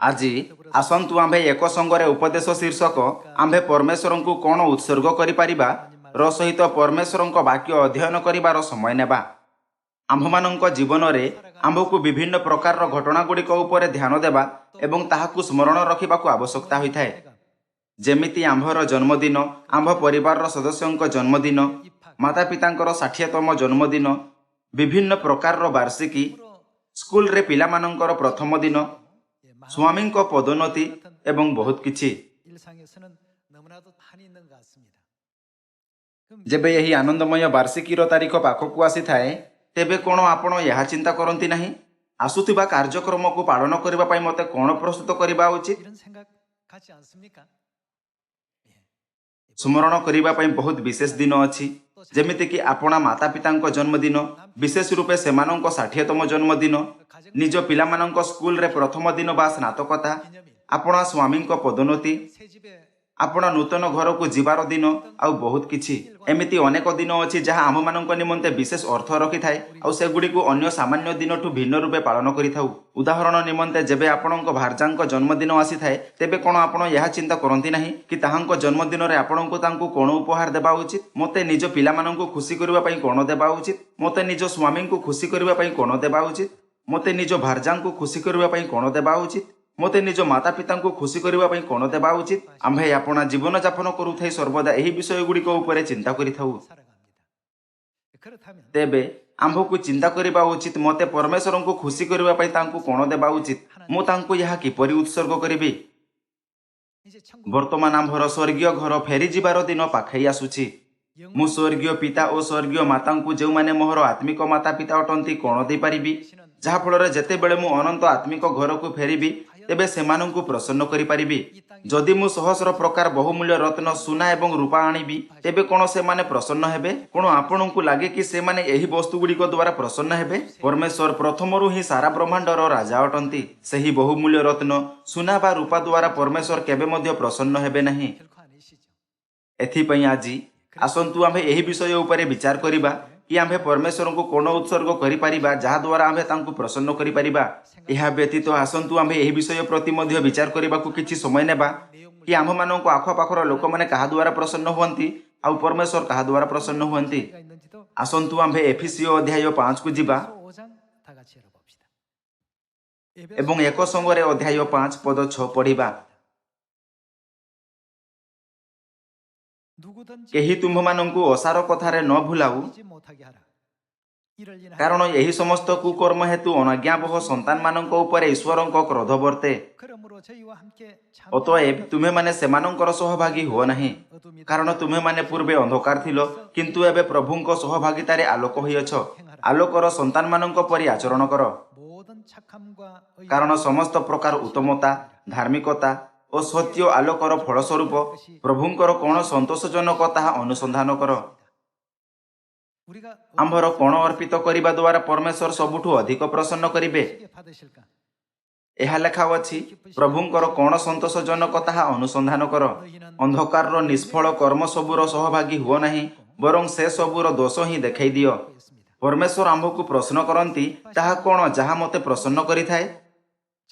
আজি ଆସନ୍ତୁ ଆମ୍ଭେ ଏକ ସଙ୍ଗରେ ଉପଦେଶ ଶୀର୍ଷକ ଆମ୍ଭେ ପରମେଶ୍ୱରଙ୍କୁ କ'ଣ ଉତ୍ସର୍ଗ କରିପାରିବା ର ସହିତ ପରମେଶ୍ୱରଙ୍କ ବାକ୍ୟ ଅଧ୍ୟୟନ କରିବାର ସମୟ ନେବା। ଆମ୍ଭମାନଙ୍କ ଜୀବନରେ ଆମ୍ଭକୁ ବିଭିନ୍ନ ପ୍ରକାରର ଘଟଣାଗୁଡ଼ିକ ଉପରେ ଧ୍ୟାନ ଦେବା ଏବଂ ତାହାକୁ ସ୍ମରଣ ରଖିବାକୁ ଆବଶ୍ୟକତା ହୋଇଥାଏ। ଯେମିତି ଆମ୍ଭର ଜନ୍ମଦିନ, ଆମ୍ଭ ପରିବାରର ସଦସ୍ୟଙ୍କ ଜନ୍ମଦିନ, ମାତାପିତାଙ୍କର 60ତମ ଜନ୍ମଦିନ, ବିଭିନ୍ନ ପ୍ରକାରର ବାର୍ଷିକୀ, ସ୍କୁଲରେ ପିଲାମାନଙ୍କର ପ୍ରଥମ ଦିନ, ସ୍ୱାମୀଙ୍କ ପଦୋନ୍ନତି ଏବଂ ବହୁତ କିଛି। ଯେବେ ଏହି ଆନନ୍ଦମୟ ବାର୍ଷିକୀର ତାରିଖ ପାଖକୁ ଆସିଥାଏ, ତେବେ କ'ଣ ଆପଣ ଏହା ଚିନ୍ତା କରନ୍ତି ନାହିଁ, ଆସୁଥିବା କାର୍ଯ୍ୟକ୍ରମକୁ ପାଳନ କରିବା ପାଇଁ ମୋତେ କ'ଣ ପ୍ରସ୍ତୁତ କରିବା ଉଚିତ? ସ୍ମରଣ କରିବା ପାଇଁ ବହୁତ ବିଶେଷ ଦିନ ଅଛି, ଯେମିତିକି ଆପଣା ମାତାପିତାଙ୍କ ଜନ୍ମଦିନ, ବିଶେଷ ରୂପେ ସେମାନଙ୍କ 60ତମ ଜନ୍ମଦିନ, ନିଜ ପିଲାମାନଙ୍କ ସ୍କୁଲରେ ପ୍ରଥମ ଦିନ ବା ସ୍ନାତକତା, ଆପଣା ସ୍ୱାମୀଙ୍କ ପଦୋନ୍ନତି, ଆପଣ ନୂତନ ଘରକୁ ଯିବାର ଦିନ ଆଉ ବହୁତ କିଛି। ଏମିତି ଅନେକ ଦିନ ଅଛି ଯାହା ଆମ୍ଭମାନଙ୍କ ନିମନ୍ତେ ବିଶେଷ ଅର୍ଥ ରଖିଥାଏ ଆଉ ସେଗୁଡ଼ିକୁ ଅନ୍ୟ ସାମାନ୍ୟ ଦିନଠୁ ଭିନ୍ନ ରୂପେ ପାଳନ କରିଥାଉ। ଉଦାହରଣ ନିମନ୍ତେ ଯେବେ ଆପଣଙ୍କ ଭାର୍ଯ୍ୟାଙ୍କ ଜନ୍ମଦିନ ଆସିଥାଏ, ତେବେ କ'ଣ ଆପଣ ଏହା ଚିନ୍ତା କରନ୍ତି ନାହିଁ କି ତାହାଙ୍କ ଜନ୍ମଦିନରେ ଆପଣଙ୍କୁ ତାଙ୍କୁ କ'ଣ ଉପହାର ଦେବା ଉଚିତ? ମୋତେ ନିଜ ପିଲାମାନଙ୍କୁ ଖୁସି କରିବା ପାଇଁ କ'ଣ ଦେବା ଉଚିତ? ମୋତେ ନିଜ ସ୍ୱାମୀଙ୍କୁ ଖୁସି କରିବା ପାଇଁ କ'ଣ ଦେବା ଉଚିତ? ମୋତେ ନିଜ ଭାର୍ଯ୍ୟାଙ୍କୁ ଖୁସି କରିବା ପାଇଁ କ'ଣ ଦେବା ଉଚିତ? ମୋତେ ନିଜ ମାତାପିତାଙ୍କୁ ଖୁସି କରିବା ପାଇଁ କ'ଣ ଦେବା ଉଚିତ? ଆମ୍ଭେ ଆପଣା ଜୀବନଯାପନ କରୁଥାଇ ସର୍ବଦା ଏହି ବିଷୟଗୁଡ଼ିକ ଉପରେ ଚିନ୍ତା କରିଥାଉ। ତେବେ ଆମ୍ଭକୁ ଚିନ୍ତା କରିବା ଉଚିତ, ମୋତେ ପରମେଶ୍ୱରଙ୍କୁ ଖୁସି କରିବା ପାଇଁ ତାଙ୍କୁ କ'ଣ ଦେବା ଉଚିତ? ମୁଁ ତାଙ୍କୁ ଏହା କିପରି ଉତ୍ସର୍ଗ କରିବି? ବର୍ତ୍ତମାନ ଆମ୍ଭର ସ୍ୱର୍ଗୀୟ ଘର ଫେରିଯିବାର ଦିନ ପାଖେଇ ଆସୁଛି। ମୁଁ ସ୍ୱର୍ଗୀୟ ପିତା ଓ ସ୍ୱର୍ଗୀୟ ମାତାଙ୍କୁ, ଯେଉଁମାନେ ମୋହର ଆତ୍ମିକ ମାତାପିତା ଅଟନ୍ତି, କ'ଣ ଦେଇପାରିବି? ଯାହାଫଳରେ ଯେତେବେଳେ ମୁଁ ଅନନ୍ତ ଆତ୍ମିକ ଘରକୁ ଫେରିବି, ତେବେ ସେମାନଙ୍କୁ ପ୍ରସନ୍ନ କରିପାରିବି। ଯଦି ମୁଁ ସହସ୍ର ପ୍ରକାର ବହୁମୂଲ୍ୟ ରତ୍ନ, ସୁନା ଏବଂ ରୂପା ଆଣିବି, ତେବେ କ'ଣ ସେମାନେ ପ୍ରସନ୍ନ ହେବେ? କ'ଣ ଆପଣଙ୍କୁ ଲାଗେ କି ସେମାନେ ଏହି ବସ୍ତୁଗୁଡ଼ିକ ଦ୍ୱାରା ପ୍ରସନ୍ନ ହେବେ? ପରମେଶ୍ୱର ପ୍ରଥମରୁ ହିଁ ସାରା ବ୍ରହ୍ମାଣ୍ଡର ରାଜା ଅଟନ୍ତି। ସେହି ବହୁମୂଲ୍ୟ ରତ୍ନ, ସୁନା ବା ରୂପା ଦ୍ୱାରା ପରମେଶ୍ୱର କେବେ ମଧ୍ୟ ପ୍ରସନ୍ନ ହେବେ ନାହିଁ। ଏଥିପାଇଁ ଆଜି ଆସନ୍ତୁ ଆମ୍ଭେ ଏହି ବିଷୟ ଉପରେ ବିଚାର କରିବା କି ଆମ୍ଭେ ପରମେଶ୍ୱରଙ୍କୁ କ'ଣ ଉତ୍ସର୍ଗ କରିପାରିବା ଯାହାଦ୍ୱାରା ଆମ୍ଭେ ତାଙ୍କୁ ପ୍ରସନ୍ନ କରିପାରିବା। ଏହା ବ୍ୟତୀତ ଆସନ୍ତୁ ଆମ୍ଭେ ଏହି ବିଷୟ ପ୍ରତି ମଧ୍ୟ ବିଚାର କରିବାକୁ କିଛି ସମୟ ନେବା କି ଆମ୍ଭମାନଙ୍କ ଆଖପାଖର ଲୋକମାନେ କାହା ଦ୍ୱାରା ପ୍ରସନ୍ନ ହୁଅନ୍ତି ଆଉ ପରମେଶ୍ୱର କାହା ଦ୍ୱାରା ପ୍ରସନ୍ନ ହୁଅନ୍ତି। ଆସନ୍ତୁ ଆମ୍ଭେ ଏଫେସୀୟ ଅଧ୍ୟାୟ 5କୁ ଯିବା ଏବଂ ଏକ ସଙ୍ଗରେ ଅଧ୍ୟାୟ 5 ପଦ 6 ପଢ଼ିବା। କେହି ତୁମ୍ଭମାନଙ୍କୁ ଅସାର କଥାରେ ନ ଭୁଲାଉ, କାରଣ ଏହି ସମସ୍ତ କୁକର୍ମ ହେତୁ ଅନାଜ୍ଞାବହ ସନ୍ତାନମାନଙ୍କ ଉପରେ ଈଶ୍ୱରଙ୍କ କ୍ରୋଧ ବର୍ତ୍ତେ। ଅତଏବ ତୁମେମାନେ ସେମାନଙ୍କର ସହଭାଗୀ ହୁଅ ନାହିଁ, କାରଣ ତୁମେମାନେ ପୂର୍ବେ ଅନ୍ଧକାର ଥିଲ, କିନ୍ତୁ ଏବେ ପ୍ରଭୁଙ୍କ ସହଭାଗିତାରେ ଆଲୋକ ହୋଇଅଛ। ଆଲୋକର ସନ୍ତାନମାନଙ୍କ ପରି ଆଚରଣ କର, କାରଣ ସମସ୍ତ ପ୍ରକାର ଉତ୍ତମତା, ଧାର୍ମିକତା ଓ ସତ୍ୟ ଆଲୋକର ଫଳସ୍ୱରୂପ। ପ୍ରଭୁଙ୍କର କ'ଣ ସନ୍ତୋଷଜନକ ତାହା ଅନୁସନ୍ଧାନ କର। ଆମ୍ଭର କ'ଣ ଅର୍ପିତ କରିବା ଦ୍ୱାରା ପରମେଶ୍ୱର ସବୁଠୁ ଅଧିକ ପ୍ରସନ୍ନ କରିବେ? ଏହା ଲେଖା ଅଛି, ପ୍ରଭୁଙ୍କର କ'ଣ ସନ୍ତୋଷଜନକ ତାହା ଅନୁସନ୍ଧାନ କର। ଅନ୍ଧକାରର ନିଷ୍ଫଳ କର୍ମ ସବୁର ସହଭାଗୀ ହୁଅ ନାହିଁ, ବରଂ ସେ ସବୁର ଦୋଷ ହିଁ ଦେଖାଇ ଦିଅ। ପରମେଶ୍ୱର ଆମ୍ଭକୁ ପ୍ରଶ୍ନ କରନ୍ତି, ତାହା କ'ଣ ଯାହା ମୋତେ ପ୍ରସନ୍ନ କରିଥାଏ?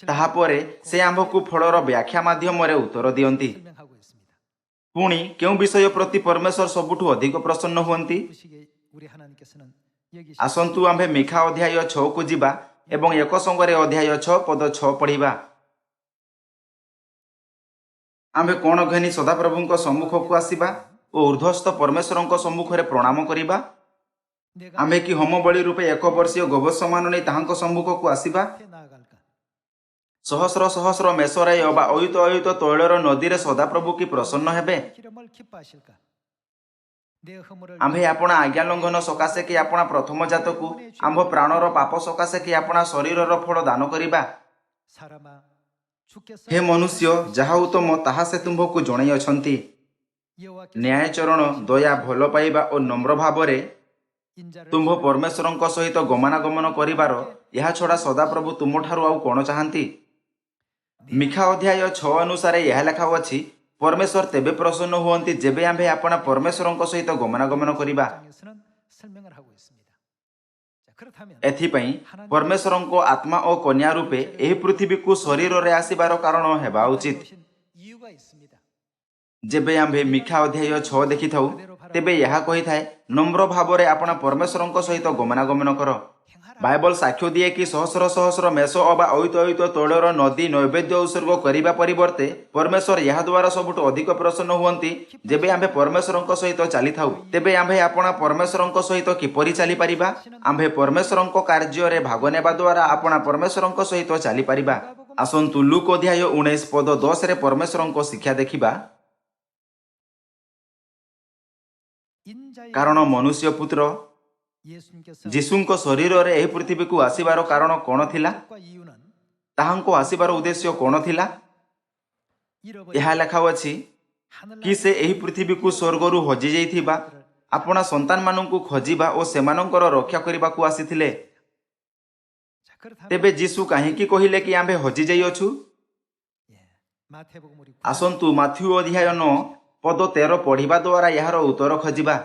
ତାହାପରେ ସେ ଆମ୍ଭକୁ ଫଳର ବ୍ୟାଖ୍ୟା ମାଧ୍ୟମରେ ଉତ୍ତର ଦିଅନ୍ତି। ପୁଣି କେଉଁ ବିଷୟ ପ୍ରତି ପରମେଶ୍ୱର ସବୁଠୁ ଅଧିକ ପ୍ରସନ୍ନ ହୁଅନ୍ତି? ଆସନ୍ତୁ ଆମ୍ଭେ ମିଖା ଅଧ୍ୟାୟ 6କୁ ଯିବା ଏବଂ ଏକ ସଙ୍ଗରେ ଅଧ୍ୟାୟ 6 ପଦ 6 ପଢ଼ିବା। ଆମ୍ଭେ କ'ଣ ଘେନି ସଦାପ୍ରଭୁଙ୍କ ସମ୍ମୁଖକୁ ଆସିବା ଓ ଉର୍ଦ୍ଧ୍ୱସ୍ଥ ପରମେଶ୍ୱରଙ୍କ ସମ୍ମୁଖରେ ପ୍ରଣାମ କରିବା? ଆମ୍ଭେ କି ହୋମ ବଳି ରୂପେ 1 ବର୍ଷୀୟ ଗୋବତ୍ସମାନ ନେଇ ତାହାଙ୍କ ସମ୍ମୁଖକୁ ଆସିବା? ସହସ୍ର ସହସ୍ର ମେଷରାଇ ବା ଅୟୁତ ଅୟୁତ ତୈଳର ନଦୀରେ ସଦାପ୍ରଭୁ କି ପ୍ରସନ୍ନ ହେବେ? ଆମ୍ଭେ ଆପଣା ଆଜ୍ଞା ଲଙ୍ଘନ ସକାଶେ କି ଆପଣା ପ୍ରଥମ ଜାତକୁ, ଆମ୍ଭ ପ୍ରାଣର ପାପ ସକାଶେ କି ଆପଣା ଶରୀରର ଫଳ ଦାନ କରିବା? ହେ ମନୁଷ୍ୟ, ଯାହା ଉତ୍ତମ ତାହା ସେ ତୁମ୍ଭକୁ ଜଣାଇଅଛନ୍ତି। ନ୍ୟାୟଚରଣ, ଦୟା, ଭଲ ପାଇବା ଓ ନମ୍ର ଭାବରେ ତୁମ୍ଭ ପରମେଶ୍ୱରଙ୍କ ସହିତ ଗମନାଗମନ କରିବାର, ଏହା ଛଡ଼ା ସଦାପ୍ରଭୁ ତୁମଠାରୁ ଆଉ କ'ଣ ଚାହାନ୍ତି? ମିଖା ଅଧ୍ୟାୟ 6 ଅନୁସାରେ ଏହା ଲେଖା ଅଛି, ପରମେଶ୍ୱର ତେବେ ପ୍ରସନ୍ନ ହୁଅନ୍ତି ଯେବେ ଆମ୍ଭେ ଆପଣା ପରମେଶ୍ୱରଙ୍କ ସହିତ ଗମନାଗମନ କରିବା। एथिपई परमेश्वर को आत्मा और कन्या रूपे एही पृथ्वी को शरीर रे आसीबार कारण हेबा उचित। जेबे आम्भे मिखा अध्याय 6 देखि थाउ तेबे यहा कहि थाए नम्र भाव रे आपना परमेश्वर सहित गमनागमन कर। बाइबल साक्ष्य दिए कि सहस्र सहस्र मेष अबा अयुत अयुत तैलर नदी नैवेद्य उत्सर्ग करिबा परिवर्ते परमेश्वर यहा द्वारा सबुठु अधिक प्रसन्न हुअंती जेबे आम्भे परमेश्वर सहित चली थाउ। तेबे आम्भे आपना परमेश्वर सहित किपरि चली परिबा? आम्भे परमेश्वर कार्य रे भाग नेबा द्वारा आपना परमेश्वर सहित चली परिबा। आसंतु लूक अध्याय 19 पद 10 रे परमेश्वर शिक्षा देखिबा। कारण मनुष्य पुत्र जीशुଙ୍କ शरीर रे एही पृथ्वी को आसीबार कारण कोन थिला? ताहांको आसीबार उद्देश्य कोन थिला? यहा लेखा अछि कि से एही पृथ्वी को स्वर्गरु हजि जाइथिबा आपना संतान माननकु खोजिबा ओ सेमानंकर रक्षा करिबा को आसीथिले। तेबे जीशु काहे कि कहिले कि आम्भे हजि जाई अछु? आसंतु माथ्यू अध्याय 9 पद 13 पढ़िबा द्वारा यार उत्तर खोजिबा।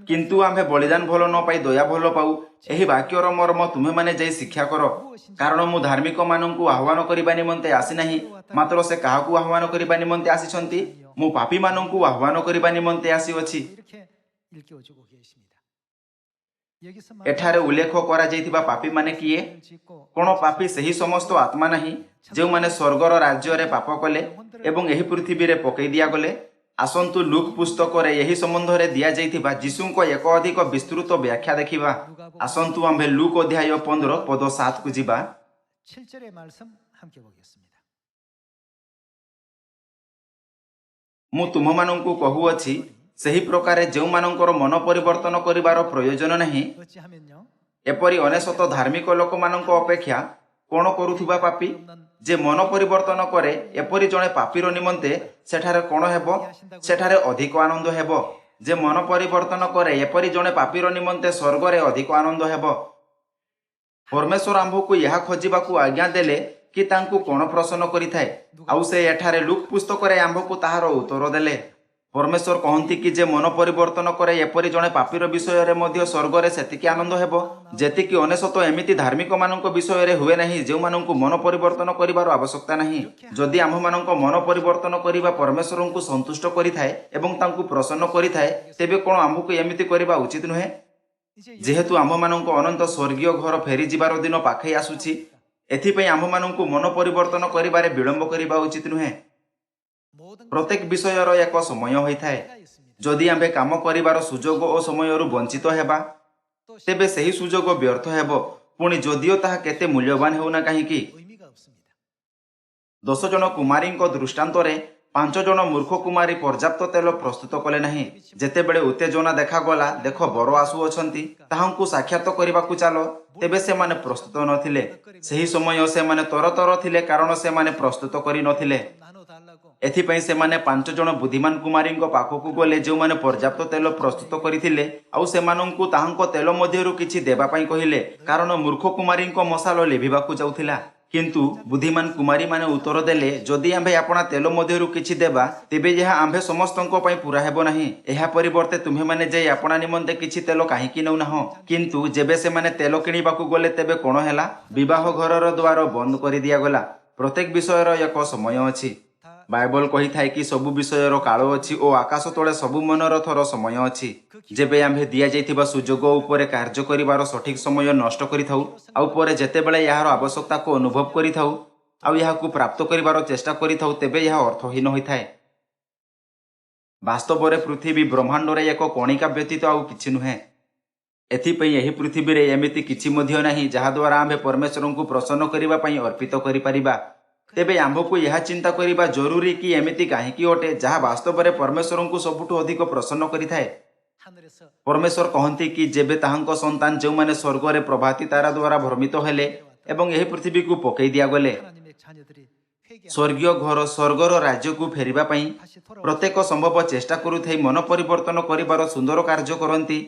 किंतु आम्भे बलिदान भलो न पाई दया भलो पाऊ एही वाक्यर मर्म तुम्हे माने जाई शिक्षा कर। कारण मु धार्मिक माननकु आह्वान करिबा निमंते आसी नाही, मात्र से काहाकु आह्वान करिबा निमंते आसीछंती। मु पापी माननकु आह्वान करिबा निमंते आसी अछि। एठारे उल्लेख करा जाइथिबा पापी माने किए? कोन पापी सही समस्त आत्मा नाही जे माने स्वर्गर राज्य रे पाप कले एवं एही पृथ्वी रे पकई दिया गले। आसंतु लूक पुस्तक रे यही संबंध रे दिया जाइथिबा जीशुंको एक अधिक विस्तृत व्याख्या देखिबा। आसंतु आम्भे लूक अध्याय 15 पद 7 को जिबा। मु तुम माननकु कहू अछि सही प्रकार जेउ माननकर मन परिवर्तन करिवार प्रयोजन नाही एपरि अनेशत धार्मिक लोक माननक अपेक्षा कोन करूथिबा पापी जे मन परिवर्तन करे एपरि जणे पापीर निमंते सेठारे कोन हेबो? सेठारे अधिक आनंद हेबो। जे मन परिवर्तन करे एपरि जणे पापीर निमंते स्वर्ग रे अधिक आनंद हेबो। परमेश्वर आम्भकु यहा खोजिबाकू आज्ञा देले कि तांकु कोन प्रसन्न करिथाए आउ से एठारे लूक पुस्तक रे आम्भकु ताहार उत्तर देले। परमेश्वर कहंती कि जे मन परिवर्तन करे एपरि जणे पापीर विषय रे मध्य स्वर्ग रे सेतिकी आनंद हेबो जेतिकी अनेशत एमिति धार्मिक माननक विषय रे हुए नाही जे माननकु मन परिवर्तन करिवार आवश्यकता नाही। जदि आम्भ माननक मन परिवर्तन करिवा परमेश्वरंकु संतुष्ट करिथाए एवं तांकु प्रसन्न करिथाए तेबे कोन आम्भकु एमिति करिवा उचित नुहे? जेहेतु आम्भ माननक अनंत स्वर्गीय घर फेरी जिबार दिन पाखै आसुछि एथिपई आम्भ माननकु मन परिवर्तन करिबारे विलंब करिवा उचित नुहे। प्रत्येक विषयर एक समय होइथाए। जदि आम्भे काम करिवार सुजोग ओ समयरु वंचित हेबा तेबे सही सुजोग व्यर्थ हेबो। पुणी जदियो ताहा केते मूल्यवान हेउना काहीकि 10 जन कुमारींको दृष्टांत रे 5 जन मूर्ख कुमारी पर्याप्त तेल प्रस्तुत कले नाही। जेतेबेले उत्तेजना देखा गला देख बर आसु अछंती ताहांकु साक्षात करिबाकू चालो तेबे से माने प्रस्तुत नथिले। सही समय से माने तरतर थिले कारण से माने प्रस्तुत करि नथिले। एथिपई से माने 5 जन बुद्धिमान कुमारींको पाखकु गले जे माने पर्याप्त तेल प्रस्तुत करिथिले आउ से माननकु ताहांको तेल मध्यरु किछि देबा पई कहिले कारण मूर्ख कुमारींको मसालो लेभिबाकू जाउथिला। किंतु बुद्धिमान कुमारी माने उत्तर देले जदि आम्भे आपना तेल मध्यरु किछि देबा तेबे यह आम्भे समस्तंको पई पूरा हेबो नाही। एहा परिवर्ते तुम्हे माने जे आपना निमंते किछि तेल काहीकि नउ नाहो। किंतु जेबे से माने तेल किनिबाकू गले तेबे कोन हेला? विवाह घरर द्वार बंद करि दिया गला। प्रत्येक विषयर एक समय अछि। बाइबल कही थाए कि सबु विषयर काल अछि ओ आकाश तले सबु मनोरथर समय अछि। जेबे आम्भे दिया जाइथिबा सुजोग उपरे कार्य करिवार सठिक समय नष्ट करिथाउ आउ परे जेतेबेले यार आवश्यकता को अनुभव करिथाउ आउ याहाकु प्राप्त करिवार चेष्टा करिथाउ तेबे यह अर्थहीन होइथाए। वास्तव रे पृथ्वी ब्रह्मांड रे एक कणिका व्यतीत आउ किछि नुहे। एथिपई एही पृथ्वी रे एमिति किछि मध्य नाही जहा द्वारा आम्भे परमेश्वरंकु प्रसन्न करिबा पई अर्पित करि परिबा। तेबे आम्भकु यह चिंता करिबा जरूरी कि एमिति काहीकि अटे जहा वास्तव रे परमेश्वरंकु सबुठु अधिक प्रसन्न करिथाए। परमेश्वर कहंती कि जेबे ताहांको संतान जे माने स्वर्ग रे प्रभाती तारा द्वारा भ्रमित हेले एवं एही पृथ्वी को पकई दिया गले स्वर्गीय घर स्वर्गर राज्य को फेरिबा पई प्रत्येक संभव चेष्टा करुथाई मन परिवर्तन करिबार सुंदर कार्य करंती